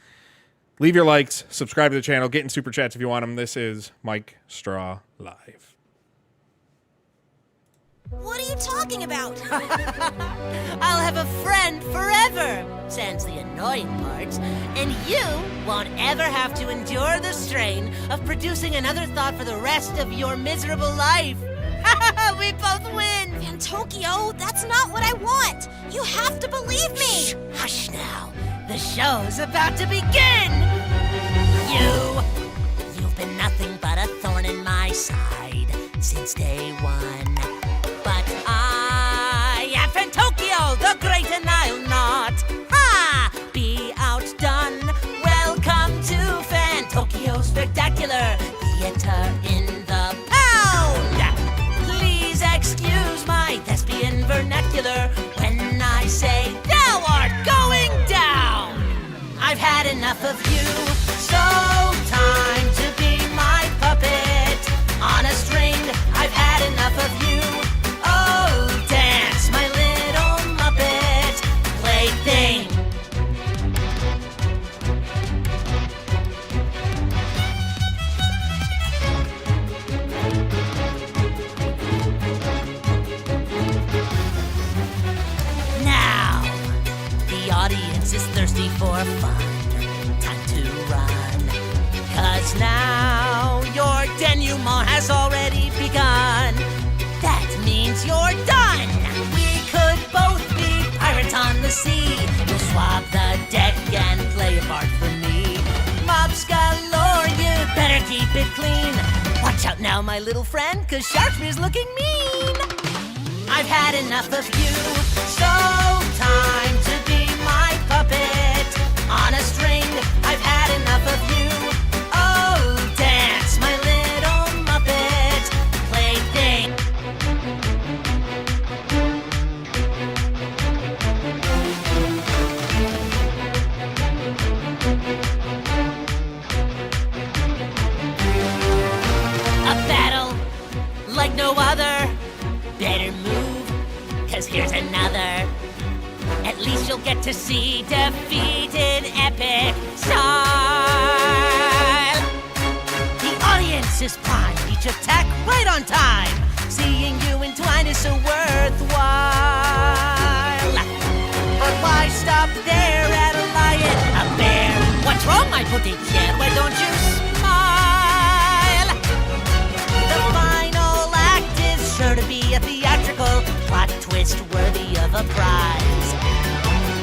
Leave your likes, subscribe to the channel, get in super chats if you want them. This is Mike Straw Live. What are you talking about? I'll have a friend forever, sans the annoying parts, and you won't ever have to endure the strain of producing another thought for the rest of your miserable life. We both win! In Tokyo, that's not what I want! You have to believe me! Shh, hush now. The show's about to begin! You've been nothing but a thorn in my side since day one. But I am from Tokyo, the great, and I'll not be outdone. Welcome to Fan Tokyo Spectacular Theater in the Pound. Please excuse my thespian vernacular when I say thou art going down. I've had enough of you, so time to be my puppet on a string. I've had enough of you. Oh, dance, my little Muppet plaything. Now, the audience is thirsty for fun. Time to run. 'Cause now your denouement has already begun. That means you're done. We could both be pirates on the sea. You'll swab the deck and play a part for me. Mobs galore, you better keep it clean. Watch out now, my little friend, 'cause Sharpspeare's looking mean. I've had enough of you, so time to be my puppet on a string. I've had enough of you. Oh, dance, my little Muppet plaything. A battle like no other. Better move, 'cause here's another. At least you'll get to see defeat in epic style. The audience is prime, each attack right on time. Seeing you entwined is so worthwhile. But why stop there at a lion, a bear? What's wrong, my pretty kid? Why don't you smile? The final act is sure to be a theatrical plot twist worthy of a prize.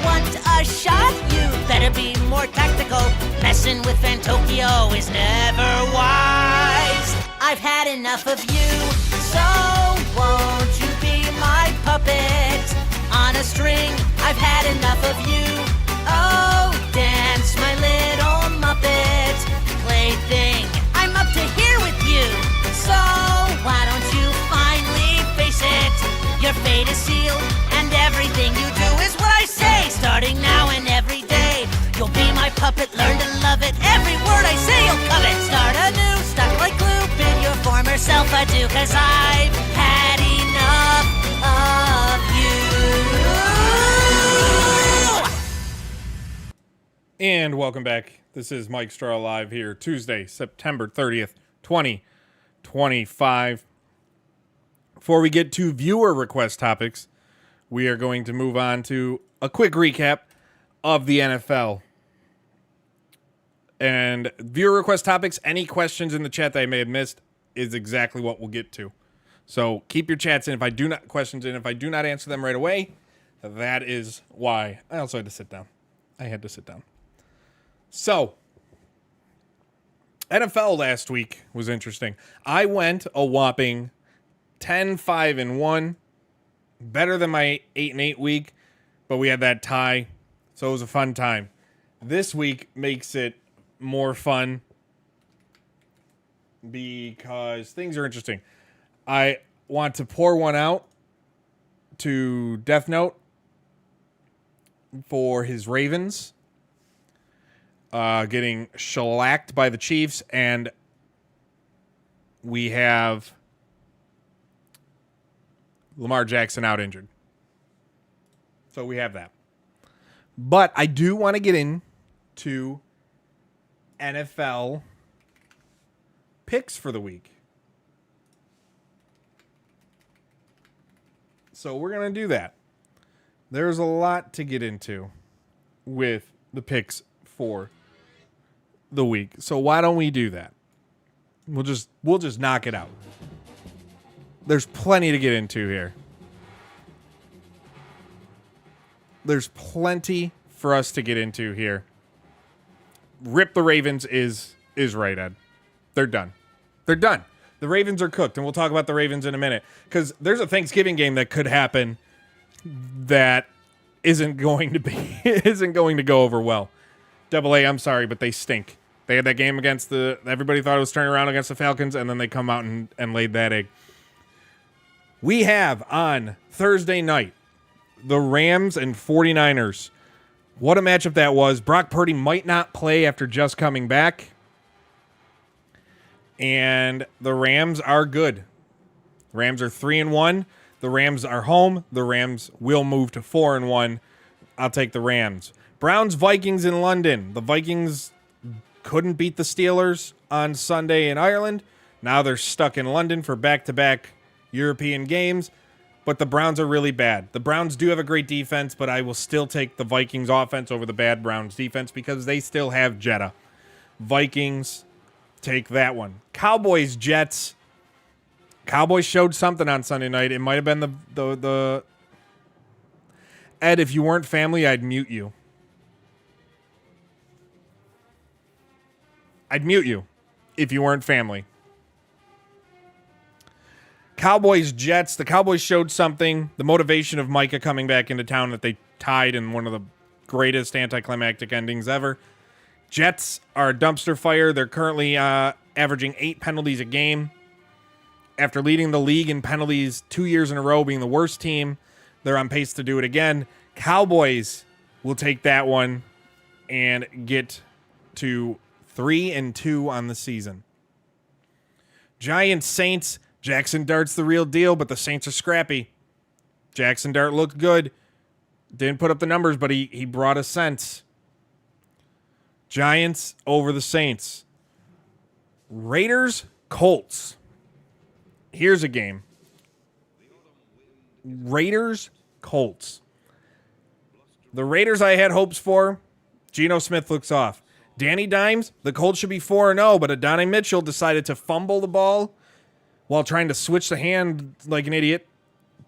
Want a shot? You better be more tactical. Messing with Fan Tokyo is never wise. I've had enough of you, so won't you be my puppet on a string. I've had enough of you. Oh, dance, my little Muppet plaything. I'm up to here with you. So why don't you finally face it? Your fate is sealed, and everything you do is what I say. Starting now and every day, you'll be my puppet. Learn to love it. Every word I say, you'll covet. Start anew, stuck like glue. Bid your former self adieu, 'cause I've had enough of you. And welcome back. This is Mike Straw Live here, Tuesday, September 30th, 2025. Before we get to viewer request topics, we are going to move on to a quick recap of the NFL. And viewer request topics, any questions in the chat that I may have missed is exactly what we'll get to. So keep your chats in. If I do not answer them right away, that is why. I also had to sit down. So, NFL last week was interesting. I went a whopping 10-5-1, better than my 8-8 week, but we had that tie, so it was a fun time. This week makes it more fun because things are interesting. I want to pour one out to Death Note for his Ravens getting shellacked by the Chiefs, and we have Lamar Jackson out injured. So we have that. But I do want to get into NFL picks for the week. So we're going to do that. There's a lot to get into with the picks for the week. So why don't we do that? We'll just knock it out. There's plenty to get into here. There's plenty for us to get into here. Rip the Ravens is right, Ed. They're done. The Ravens are cooked, and we'll talk about the Ravens in a minute, because there's a Thanksgiving game that could happen that isn't going to go over well. Double A, I'm sorry, but they stink. They had that game against everybody thought it was turning around against the Falcons, and then they come out and laid that egg. We have on Thursday night the Rams and 49ers. What a matchup that was. Brock Purdy might not play after just coming back. And the Rams are good. The Rams are 3-1. The Rams are home. The Rams will move to 4-1. I'll take the Rams. Browns, Vikings in London. The Vikings couldn't beat the Steelers on Sunday in Ireland. Now they're stuck in London for back-to-back European games. But the Browns are really bad. The Browns do have a great defense, but I will still take the Vikings offense over the bad Browns defense because they still have Jetta. Vikings take that one. Cowboys, Jets. Cowboys showed something on Sunday night. It might have been the Ed, if you weren't family, I'd mute you. I'd mute you if you weren't family. Cowboys, Jets. The Cowboys showed something. The motivation of Micah coming back into town that they tied in one of the greatest anticlimactic endings ever. Jets are a dumpster fire. They're currently averaging 8 penalties a game. After leading the league in penalties 2 years in a row, being the worst team, they're on pace to do it again. Cowboys will take that one and get to 3-2 on the season. Giants, Saints. Jackson Dart's the real deal, but the Saints are scrappy. Jackson Dart looked good. Didn't put up the numbers, but he brought a sense. Giants over the Saints. Raiders, Colts. Here's a game. Raiders, Colts. The Raiders I had hopes for. Geno Smith looks off. Danny Dimes, the Colts should be 4-0, but Adonai Mitchell decided to fumble the ball while trying to switch the hand like an idiot.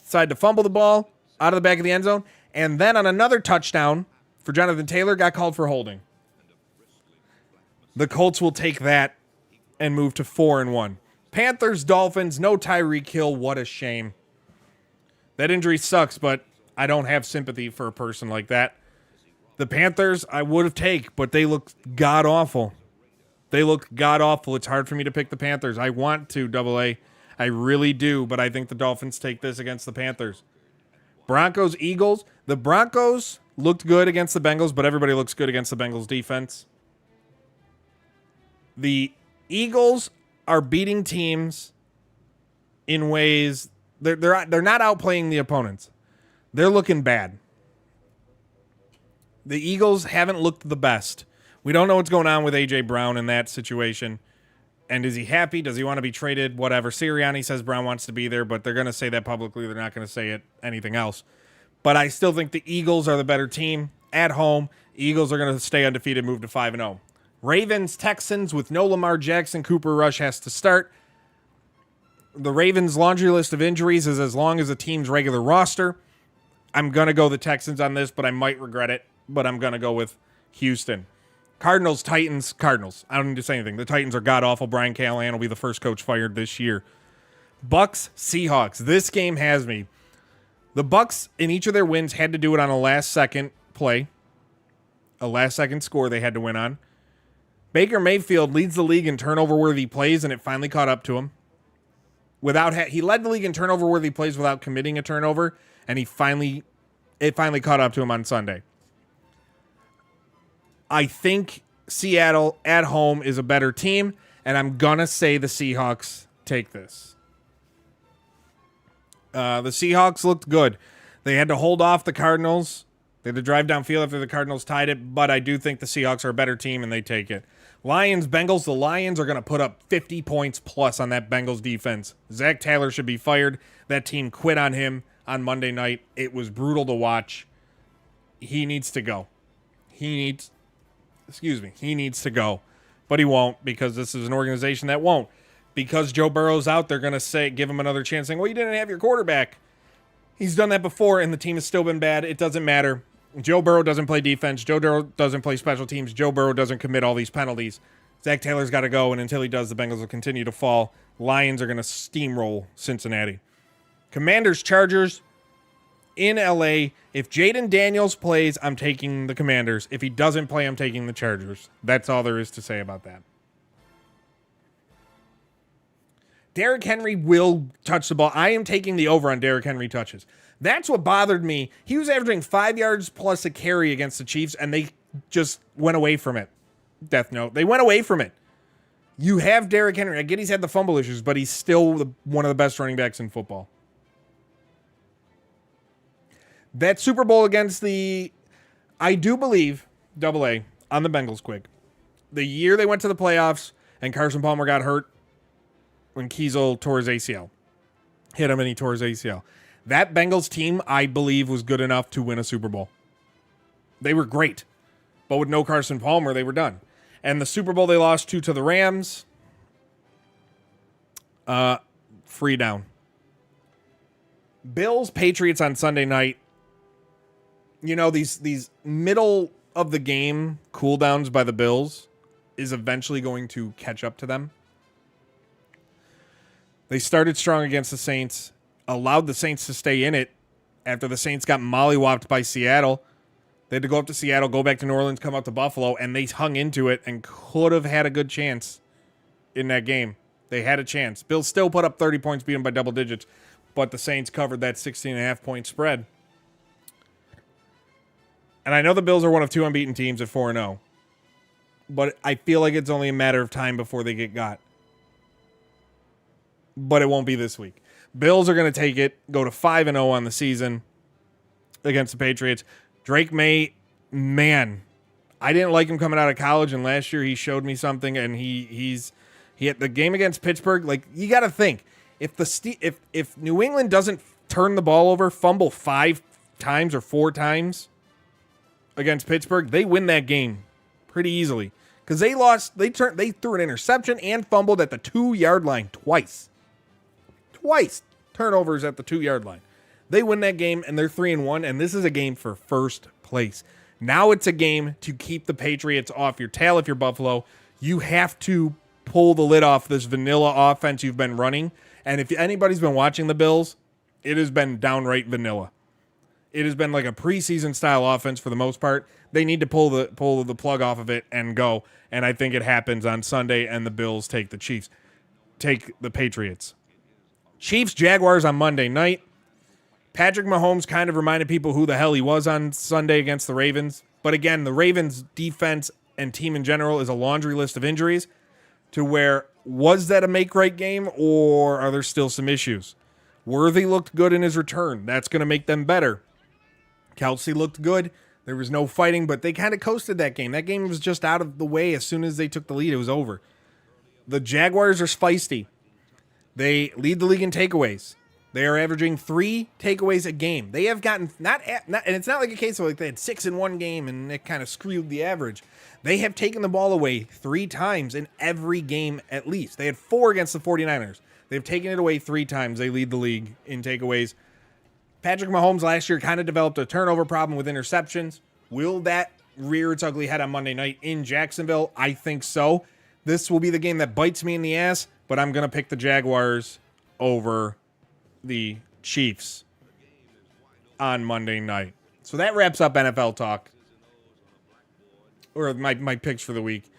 Decided to fumble the ball out of the back of the end zone. And then on another touchdown for Jonathan Taylor, got called for holding. The Colts will take that and move to 4-1. Panthers, Dolphins, no Tyreek Hill. What a shame. That injury sucks, but I don't have sympathy for a person like that. The Panthers, I would have taken, but they look god-awful. They look god-awful. It's hard for me to pick the Panthers. I want to, AA. I really do, but I think the Dolphins take this against the Panthers. Broncos, Eagles. The Broncos looked good against the Bengals, but everybody looks good against the Bengals defense. The Eagles are beating teams in ways they're not outplaying the opponents. They're looking bad. The Eagles haven't looked the best. We don't know what's going on with A.J. Brown in that situation. And is he happy? Does he want to be traded? Whatever. Sirianni says Brown wants to be there, but they're going to say that publicly. They're not going to say it anything else. But I still think the Eagles are the better team at home. Eagles are going to stay undefeated, move to 5-0. Ravens, Texans with no Lamar Jackson. Cooper Rush has to start. The Ravens' laundry list of injuries is as long as the team's regular roster. I'm going to go the Texans on this, but I might regret it. But I'm going to go with Houston. Cardinals, Titans, Cardinals. I don't need to say anything. The Titans are god-awful. Brian Callahan will be the first coach fired this year. Bucks, Seahawks. This game has me. The Bucks, in each of their wins, had to do it on a last-second play. A last-second score they had to win on. Baker Mayfield leads the league in turnover-worthy plays, and it finally caught up to him. He led the league in turnover-worthy plays without committing a turnover, and it finally caught up to him on Sunday. I think Seattle at home is a better team, and I'm going to say the Seahawks take this. The Seahawks looked good. They had to hold off the Cardinals. They had to drive downfield after the Cardinals tied it, but I do think the Seahawks are a better team, and they take it. Lions, Bengals. The Lions are going to put up 50 points plus on that Bengals defense. Zach Taylor should be fired. That team quit on him on Monday night. It was brutal to watch. He needs to go. He needs to go. But he won't, because this is an organization that won't. Because Joe Burrow's out, they're going to give him another chance, saying, well, you didn't have your quarterback. He's done that before, and the team has still been bad. It doesn't matter. Joe Burrow doesn't play defense. Joe Burrow doesn't play special teams. Joe Burrow doesn't commit all these penalties. Zach Taylor's got to go, and until he does, the Bengals will continue to fall. Lions are going to steamroll Cincinnati. Commanders, Chargers in L.A. If Jaden Daniels plays, I'm taking the Commanders. If he doesn't play, I'm taking the Chargers. That's all there is to say about that. Derrick Henry will touch the ball. I am taking the over on Derrick Henry touches. That's what bothered me. He was averaging 5 yards plus a carry against the Chiefs, and they just went away from it. Death note. They went away from it. You have Derrick Henry. I get he's had the fumble issues, but he's still one of the best running backs in football. That Super Bowl against I do believe, AA, on the Bengals quick, the year they went to the playoffs and Carson Palmer got hurt when Kiesel tore his ACL. Hit him and he tore his ACL. That Bengals team, I believe, was good enough to win a Super Bowl. They were great. But with no Carson Palmer, they were done. And the Super Bowl they lost to the Rams, free down. Bills, Patriots on Sunday night. You know, these middle of the game cooldowns by the Bills is eventually going to catch up to them. They started strong against the Saints, allowed the Saints to stay in it after the Saints got mollywopped by Seattle. They had to go up to Seattle, go back to New Orleans, come up to Buffalo, and they hung into it and could have had a good chance in that game. They had a chance. Bills still put up 30 points, beat them by double digits, but the Saints covered that 16.5-point spread. And I know the Bills are one of two unbeaten teams at 4-0, but I feel like it's only a matter of time before they get got. But it won't be this week. Bills are going to take it, go to 5-0 on the season against the Patriots. Drake May, man, I didn't like him coming out of college, and last year he showed me something, and he had the game against Pittsburgh. Like, you got to think, if New England doesn't turn the ball over, fumble 5 times or 4 times against Pittsburgh, they win that game pretty easily because they threw an interception and fumbled at the 2-yard line twice turnovers at the 2-yard line. They win that game, and they're 3-1, and this is a game for first place. Now it's a game to keep the Patriots off your tail if you're Buffalo. You have to pull the lid off this vanilla offense you've been running, and if anybody's been watching the Bills, it has been downright vanilla. It has been like a preseason style offense for the most part. They need to pull the plug off of it and go. And I think it happens on Sunday, and the Bills take the Patriots. Chiefs Jaguars on Monday night. Patrick Mahomes kind of reminded people who the hell he was on Sunday against the Ravens. But again, the Ravens defense and team in general is a laundry list of injuries to where, was that a make-right game, or are there still some issues? Worthy looked good in his return. That's going to make them better. Kelsey looked good. There was no fighting, but they kind of coasted that game. That game was just out of the way. As soon as they took the lead, it was over. The Jaguars are feisty. They lead the league in takeaways. They are averaging 3 takeaways a game. They have gotten, and it's not like a case of like they had 6 in one game and it kind of screwed the average. They have taken the ball away 3 times in every game at least. They had 4 against the 49ers. They've taken it away 3 times. They lead the league in takeaways. Patrick Mahomes last year kind of developed a turnover problem with interceptions. Will that rear its ugly head on Monday night in Jacksonville? I think so. This will be the game that bites me in the ass, but I'm going to pick the Jaguars over the Chiefs on Monday night. So that wraps up NFL talk, or my picks for the week.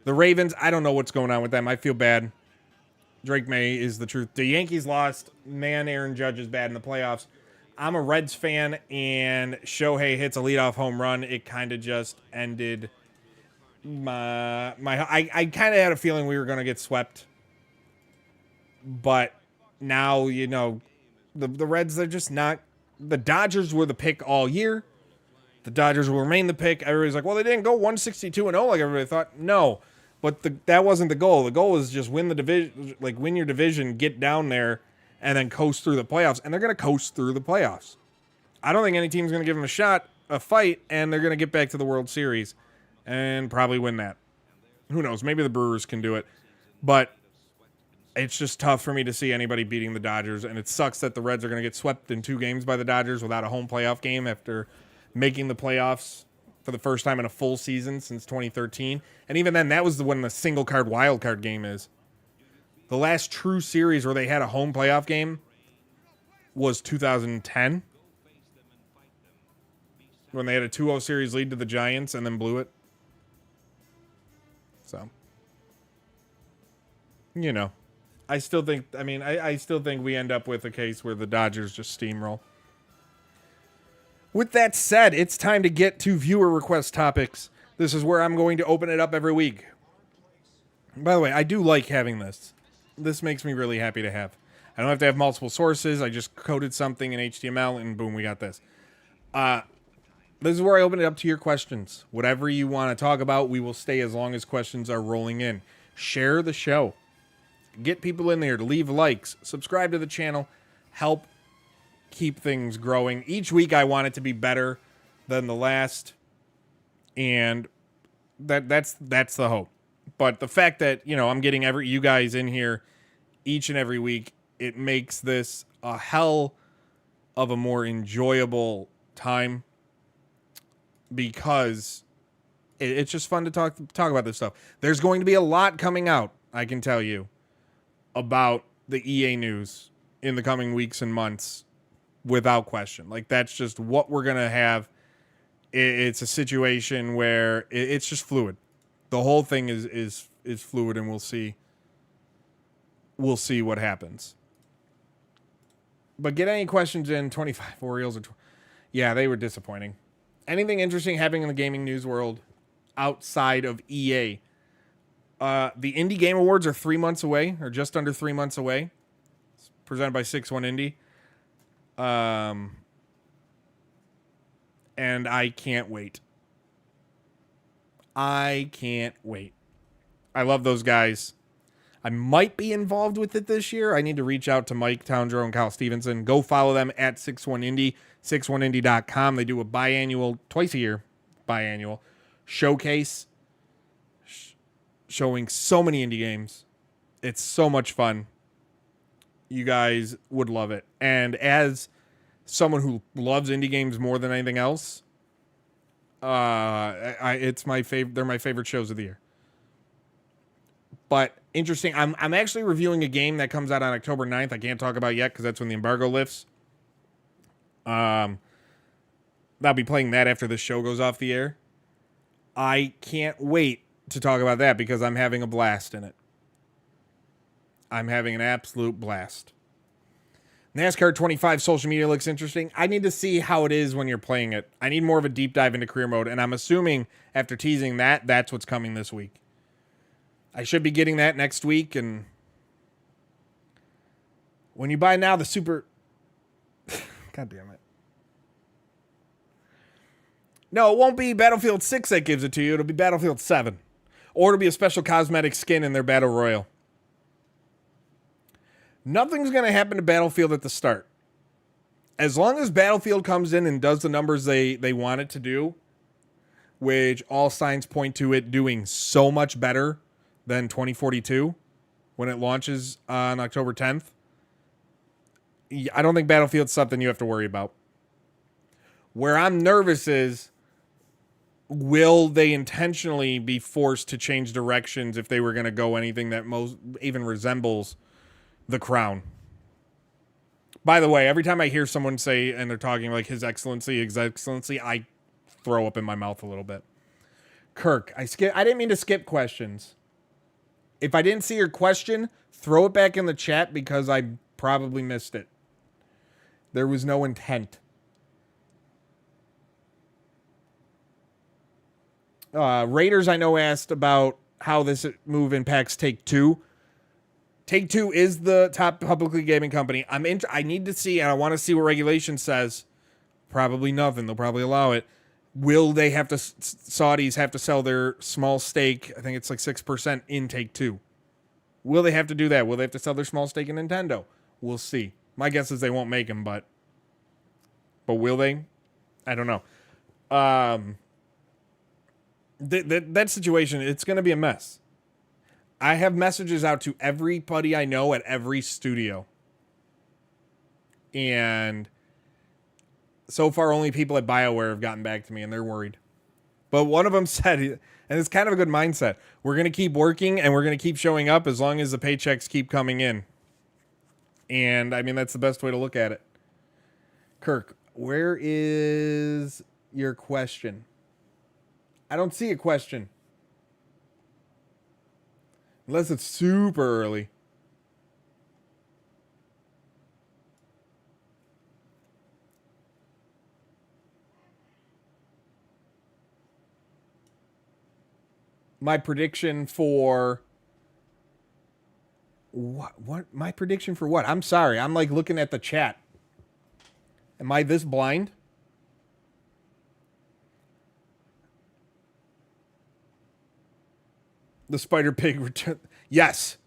The Ravens, I don't know what's going on with them. I feel bad. Drake May is the truth. The Yankees lost. Man, Aaron Judge is bad in the playoffs. I'm a Reds fan, and Shohei hits a leadoff home run. It kind of just ended I kind of had a feeling we were going to get swept. But now, you know, the Reds, they're just not. The Dodgers were the pick all year. The Dodgers will remain the pick. Everybody's like, well, they didn't go 162-0 like everybody thought. No, but that wasn't the goal. The goal was just win the division, like win your division, get down there, and then coast through the playoffs. And they're going to coast through the playoffs. I don't think any team's going to give them a fight, and they're going to get back to the World Series and probably win that. Who knows? Maybe the Brewers can do it. But it's just tough for me to see anybody beating the Dodgers, and it sucks that the Reds are going to get swept in 2 games by the Dodgers without a home playoff game after making the playoffs for the first time in a full season since 2013. And even then, that was when the single card wild card game is. The last true series where they had a home playoff game was 2010, when they had a 2-0 series lead to the Giants and then blew it. So, you know, I still think we end up with a case where the Dodgers just steamroll. With that said, it's time to get to viewer request topics. This is where I'm going to open it up every week. By the way, I do like having this. This makes me really happy to have. I don't have to have multiple sources. I just coded something in HTML and boom, we got this. This is where I open it up to your questions. Whatever you want to talk about, we will stay as long as questions are rolling in. Share the show. Get people in there to leave likes. Subscribe to the channel. Help keep things growing. Each week I want it to be better than the last. And that's the hope. But the fact that, you know, I'm getting you guys in here each and every week, it makes this a hell of a more enjoyable time, because it's just fun to talk about this stuff. There's going to be a lot coming out, I can tell you, about the EA news in the coming weeks and months, without question. Like, that's just what we're going to have. It's a situation where it's just fluid. The whole thing is fluid, and we'll see what happens. But get any questions in. 25 Orioles. Yeah, they were disappointing. Anything interesting happening in the gaming news world outside of EA? The Indie Game Awards are 3 months away, or just under 3 months away. It's presented by 6-1 Indie. And I can't wait. I can't wait. I love those guys. I might be involved with it this year. I need to reach out to Mike Towndrow and Kyle Stevenson. Go follow them at 61indie, 61indie.com. They do a twice a year, biannual showcase showing so many indie games. It's so much fun. You guys would love it. And as someone who loves indie games more than anything else, it's my favorite. They're my favorite shows of the year. But interesting. I'm actually reviewing a game that comes out on October 9th. I can't talk about it yet because that's when the embargo lifts. I'll be playing that after the show goes off the air. I can't wait to talk about that because I'm having a blast in it. I'm having an absolute blast. NASCAR 25 social media looks interesting. I need to see how it is when you're playing it. I need more of a deep dive into career mode, and I'm assuming after teasing that, that's what's coming this week. I should be getting that next week, and when you buy now the super... God damn it. No, it won't be Battlefield 6 that gives it to you. It'll be Battlefield 7. Or it'll be a special cosmetic skin in their Battle Royale. Nothing's going to happen to Battlefield at the start. As long as Battlefield comes in and does the numbers they want it to do, which all signs point to it doing so much better than 2042 when it launches on October 10th, I don't think Battlefield's something you have to worry about. Where I'm nervous is, will they intentionally be forced to change directions if they were going to go anything that most even resembles The Crown? By the way, every time I hear someone say, and they're talking like His Excellency, I throw up in my mouth a little bit. Kirk, I didn't mean to skip questions. If I didn't see your question, throw it back in the chat because I probably missed it. There was no intent. Raiders, I know, asked about how this move impacts Take-Two. Take-Two is the top publicly gaming company. I need to see, and I want to see what regulation says. Probably nothing. They'll probably allow it. Will they have to, Saudis have to sell their small stake, I think it's like 6% in Take-Two. Will they have to do that? Will they have to sell their small stake in Nintendo? We'll see. My guess is they won't make them, but will they? I don't know. That situation, it's going to be a mess. I have messages out to everybody I know at every studio. And so far, only people at BioWare have gotten back to me, and they're worried. But one of them said, and it's kind of a good mindset, we're going to keep working, and we're going to keep showing up as long as the paychecks keep coming in. And, I mean, that's the best way to look at it. Kirk, where is your question? I don't see a question. Unless it's super early. My prediction for... What? My prediction for what? I'm sorry. I'm like looking at the chat. Am I this blind? The Spider Pig return. Yes.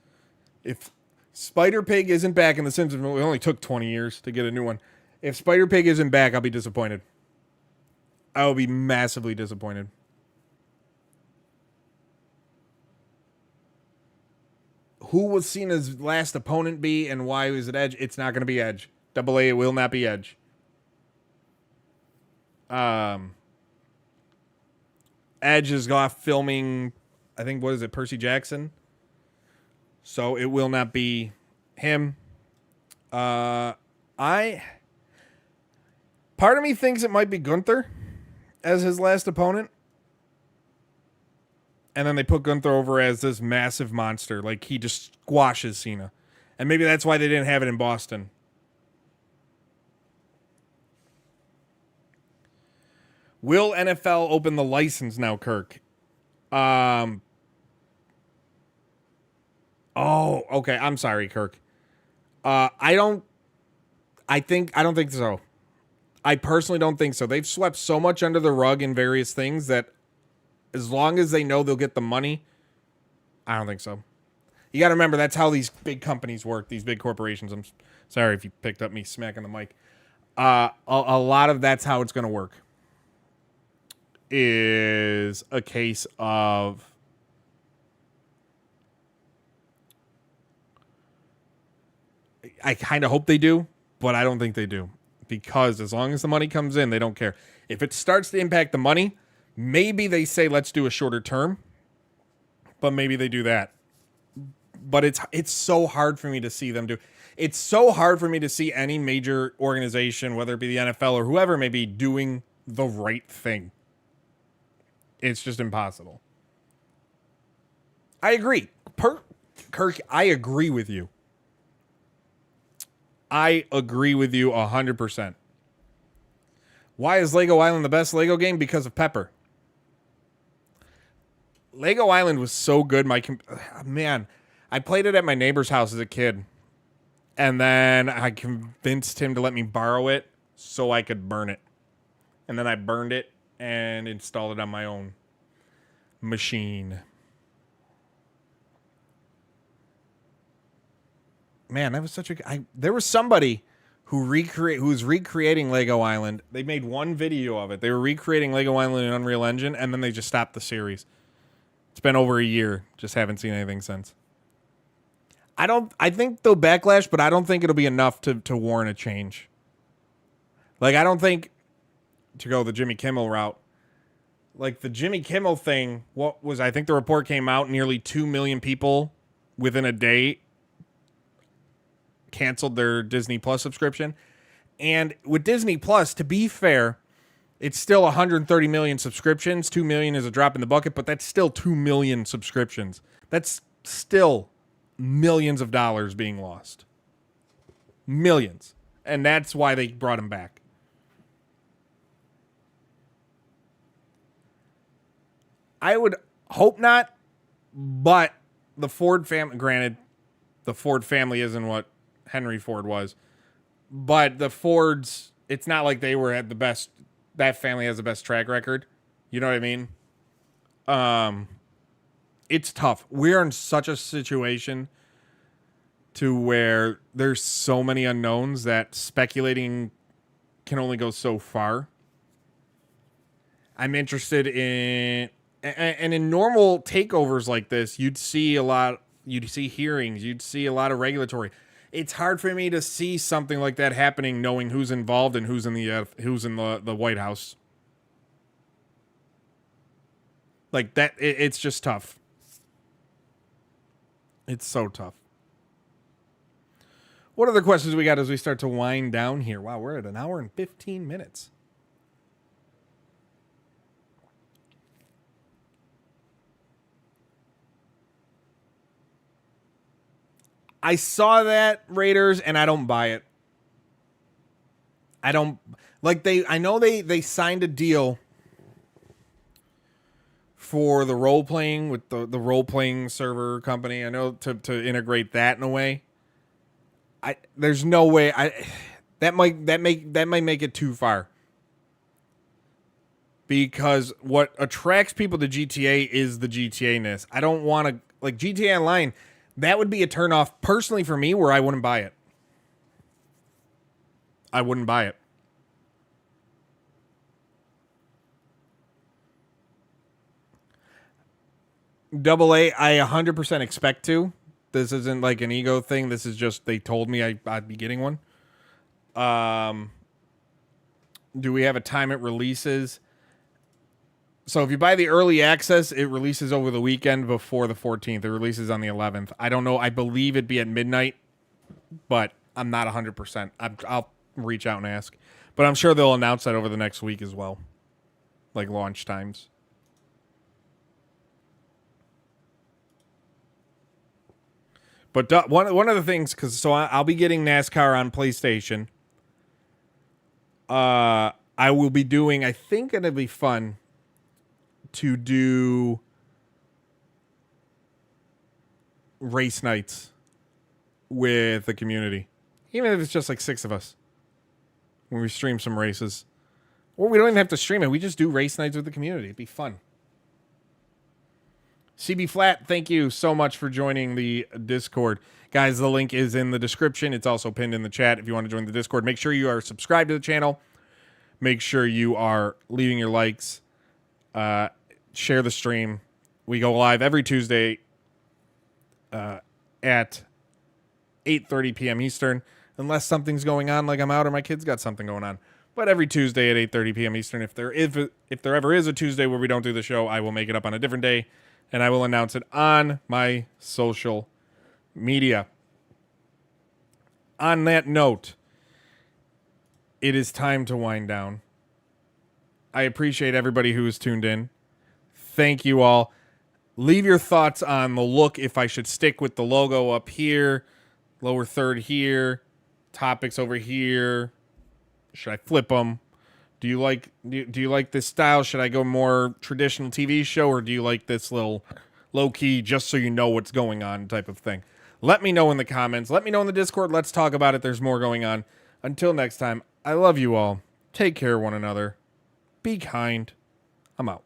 If Spider Pig isn't back in The Simpsons, it only took 20 years to get a new one. If Spider Pig isn't back, I'll be disappointed. I will be massively disappointed. Who was Cena's last opponent be and why was it Edge? It's not going to be Edge. Double A, it will not be Edge. Edge is off filming, I think, what is it, Percy Jackson? So it will not be him. Part of me thinks it might be Gunther as his last opponent. And then they put Gunther over as this massive monster. Like, he just squashes Cena. And maybe that's why they didn't have it in Boston. Will NFL open the license now, Kirk? Oh, okay. I'm sorry, Kirk. I don't think so. I personally don't think so. They've swept so much under the rug in various things that as long as they know they'll get the money, I don't think so. You got to remember, that's how these big companies work, these big corporations. I'm sorry if you picked up me smacking the mic. A lot of that's how it's going to work. Is a case of I kind of hope they do, but I don't think they do. Because as long as the money comes in, they don't care. If it starts to impact the money, maybe they say, let's do a shorter term. But maybe they do that. But it's so hard for me to see them do. It's so hard for me to see any major organization, whether it be the NFL or whoever it may be, doing the right thing. It's just impossible. I agree. Kirk, I agree with you. I agree with you 100%. Why is Lego Island the best Lego game? Because of Pepper. Lego Island was so good. Man, I played it at my neighbor's house as a kid. And then I convinced him to let me borrow it so I could burn it. And then I burned it and installed it on my own machine. Man, that was such a... there was somebody who was recreating Lego Island. They made one video of it. They were recreating Lego Island in Unreal Engine, and then they just stopped the series. It's been over a year. Just haven't seen anything since. I think they'll backlash, but I don't think it'll be enough to warrant a change. Like, I don't think, to go the Jimmy Kimmel route, like the Jimmy Kimmel thing, I think the report came out, nearly 2 million people within a day canceled their Disney Plus subscription. And with Disney Plus, to be fair, it's still 130 million subscriptions. 2 million is a drop in the bucket, but that's still 2 million subscriptions. That's still millions of dollars being lost. Millions. And that's why they brought him back. I would hope not, but the Ford family, granted, the Ford family isn't what Henry Ford was, but the Fords, it's not like they were at the best. That family has the best track record. You know what I mean? It's tough. We're in such a situation to where there's so many unknowns that speculating can only go so far. I'm interested in, and in normal takeovers like this, you'd see hearings, you'd see a lot of regulatory. It's hard for me to see something like that happening, knowing who's involved and who's in the White House. Like that, it's just tough. It's so tough. What other questions we got as we start to wind down here? Wow, we're at 1 hour and 15 minutes. I saw that, Raiders, and I don't buy it. I don't like I know they signed a deal for the role playing with the role playing server company. I know to integrate that in a way. There's no way that might make it too far. Because what attracts people to GTA is the GTA-ness. I don't want to like GTA Online. That would be a turnoff personally for me where I wouldn't buy it. I wouldn't buy it. AA, I 100% expect to. This isn't like an ego thing. This is just they told me I'd be getting one. Do we have a time it releases? So if you buy the early access, it releases over the weekend before the 14th. It releases on the 11th. I don't know. I believe it'd be at midnight, but I'm not 100%. I'll reach out and ask. But I'm sure they'll announce that over the next week as well, like launch times. But one of the things, I'll be getting NASCAR on PlayStation. I will be doing, I think it'll be fun to do race nights with the community. Even if it's just like 6 of us. When we stream some races. Or we don't even have to stream it. We just do race nights with the community. It'd be fun. CB Flat, thank you so much for joining the Discord. Guys, the link is in the description. It's also pinned in the chat if you want to join the Discord. Make sure you are subscribed to the channel. Make sure you are leaving your likes. Share the stream. We go live every Tuesday at 8:30 p.m. Eastern, unless something's going on, like I'm out or my kid's got something going on. But every Tuesday at 8:30 p.m. Eastern. If there ever is a Tuesday where we don't do the show, I will make it up on a different day, and I will announce it on my social media. on that note, it is time to wind down. I appreciate everybody who has tuned in. Thank you all. Leave your thoughts on the look, if I should stick with the logo up here, lower third here, topics over here. Should I flip them? Do you like this style? Should I go more traditional TV show, or do you like this little low-key, just so you know what's going on type of thing? Let me know in the comments. Let me know in the Discord. Let's talk about it. There's more going on. Until next time, I love you all. Take care of one another. Be kind. I'm out.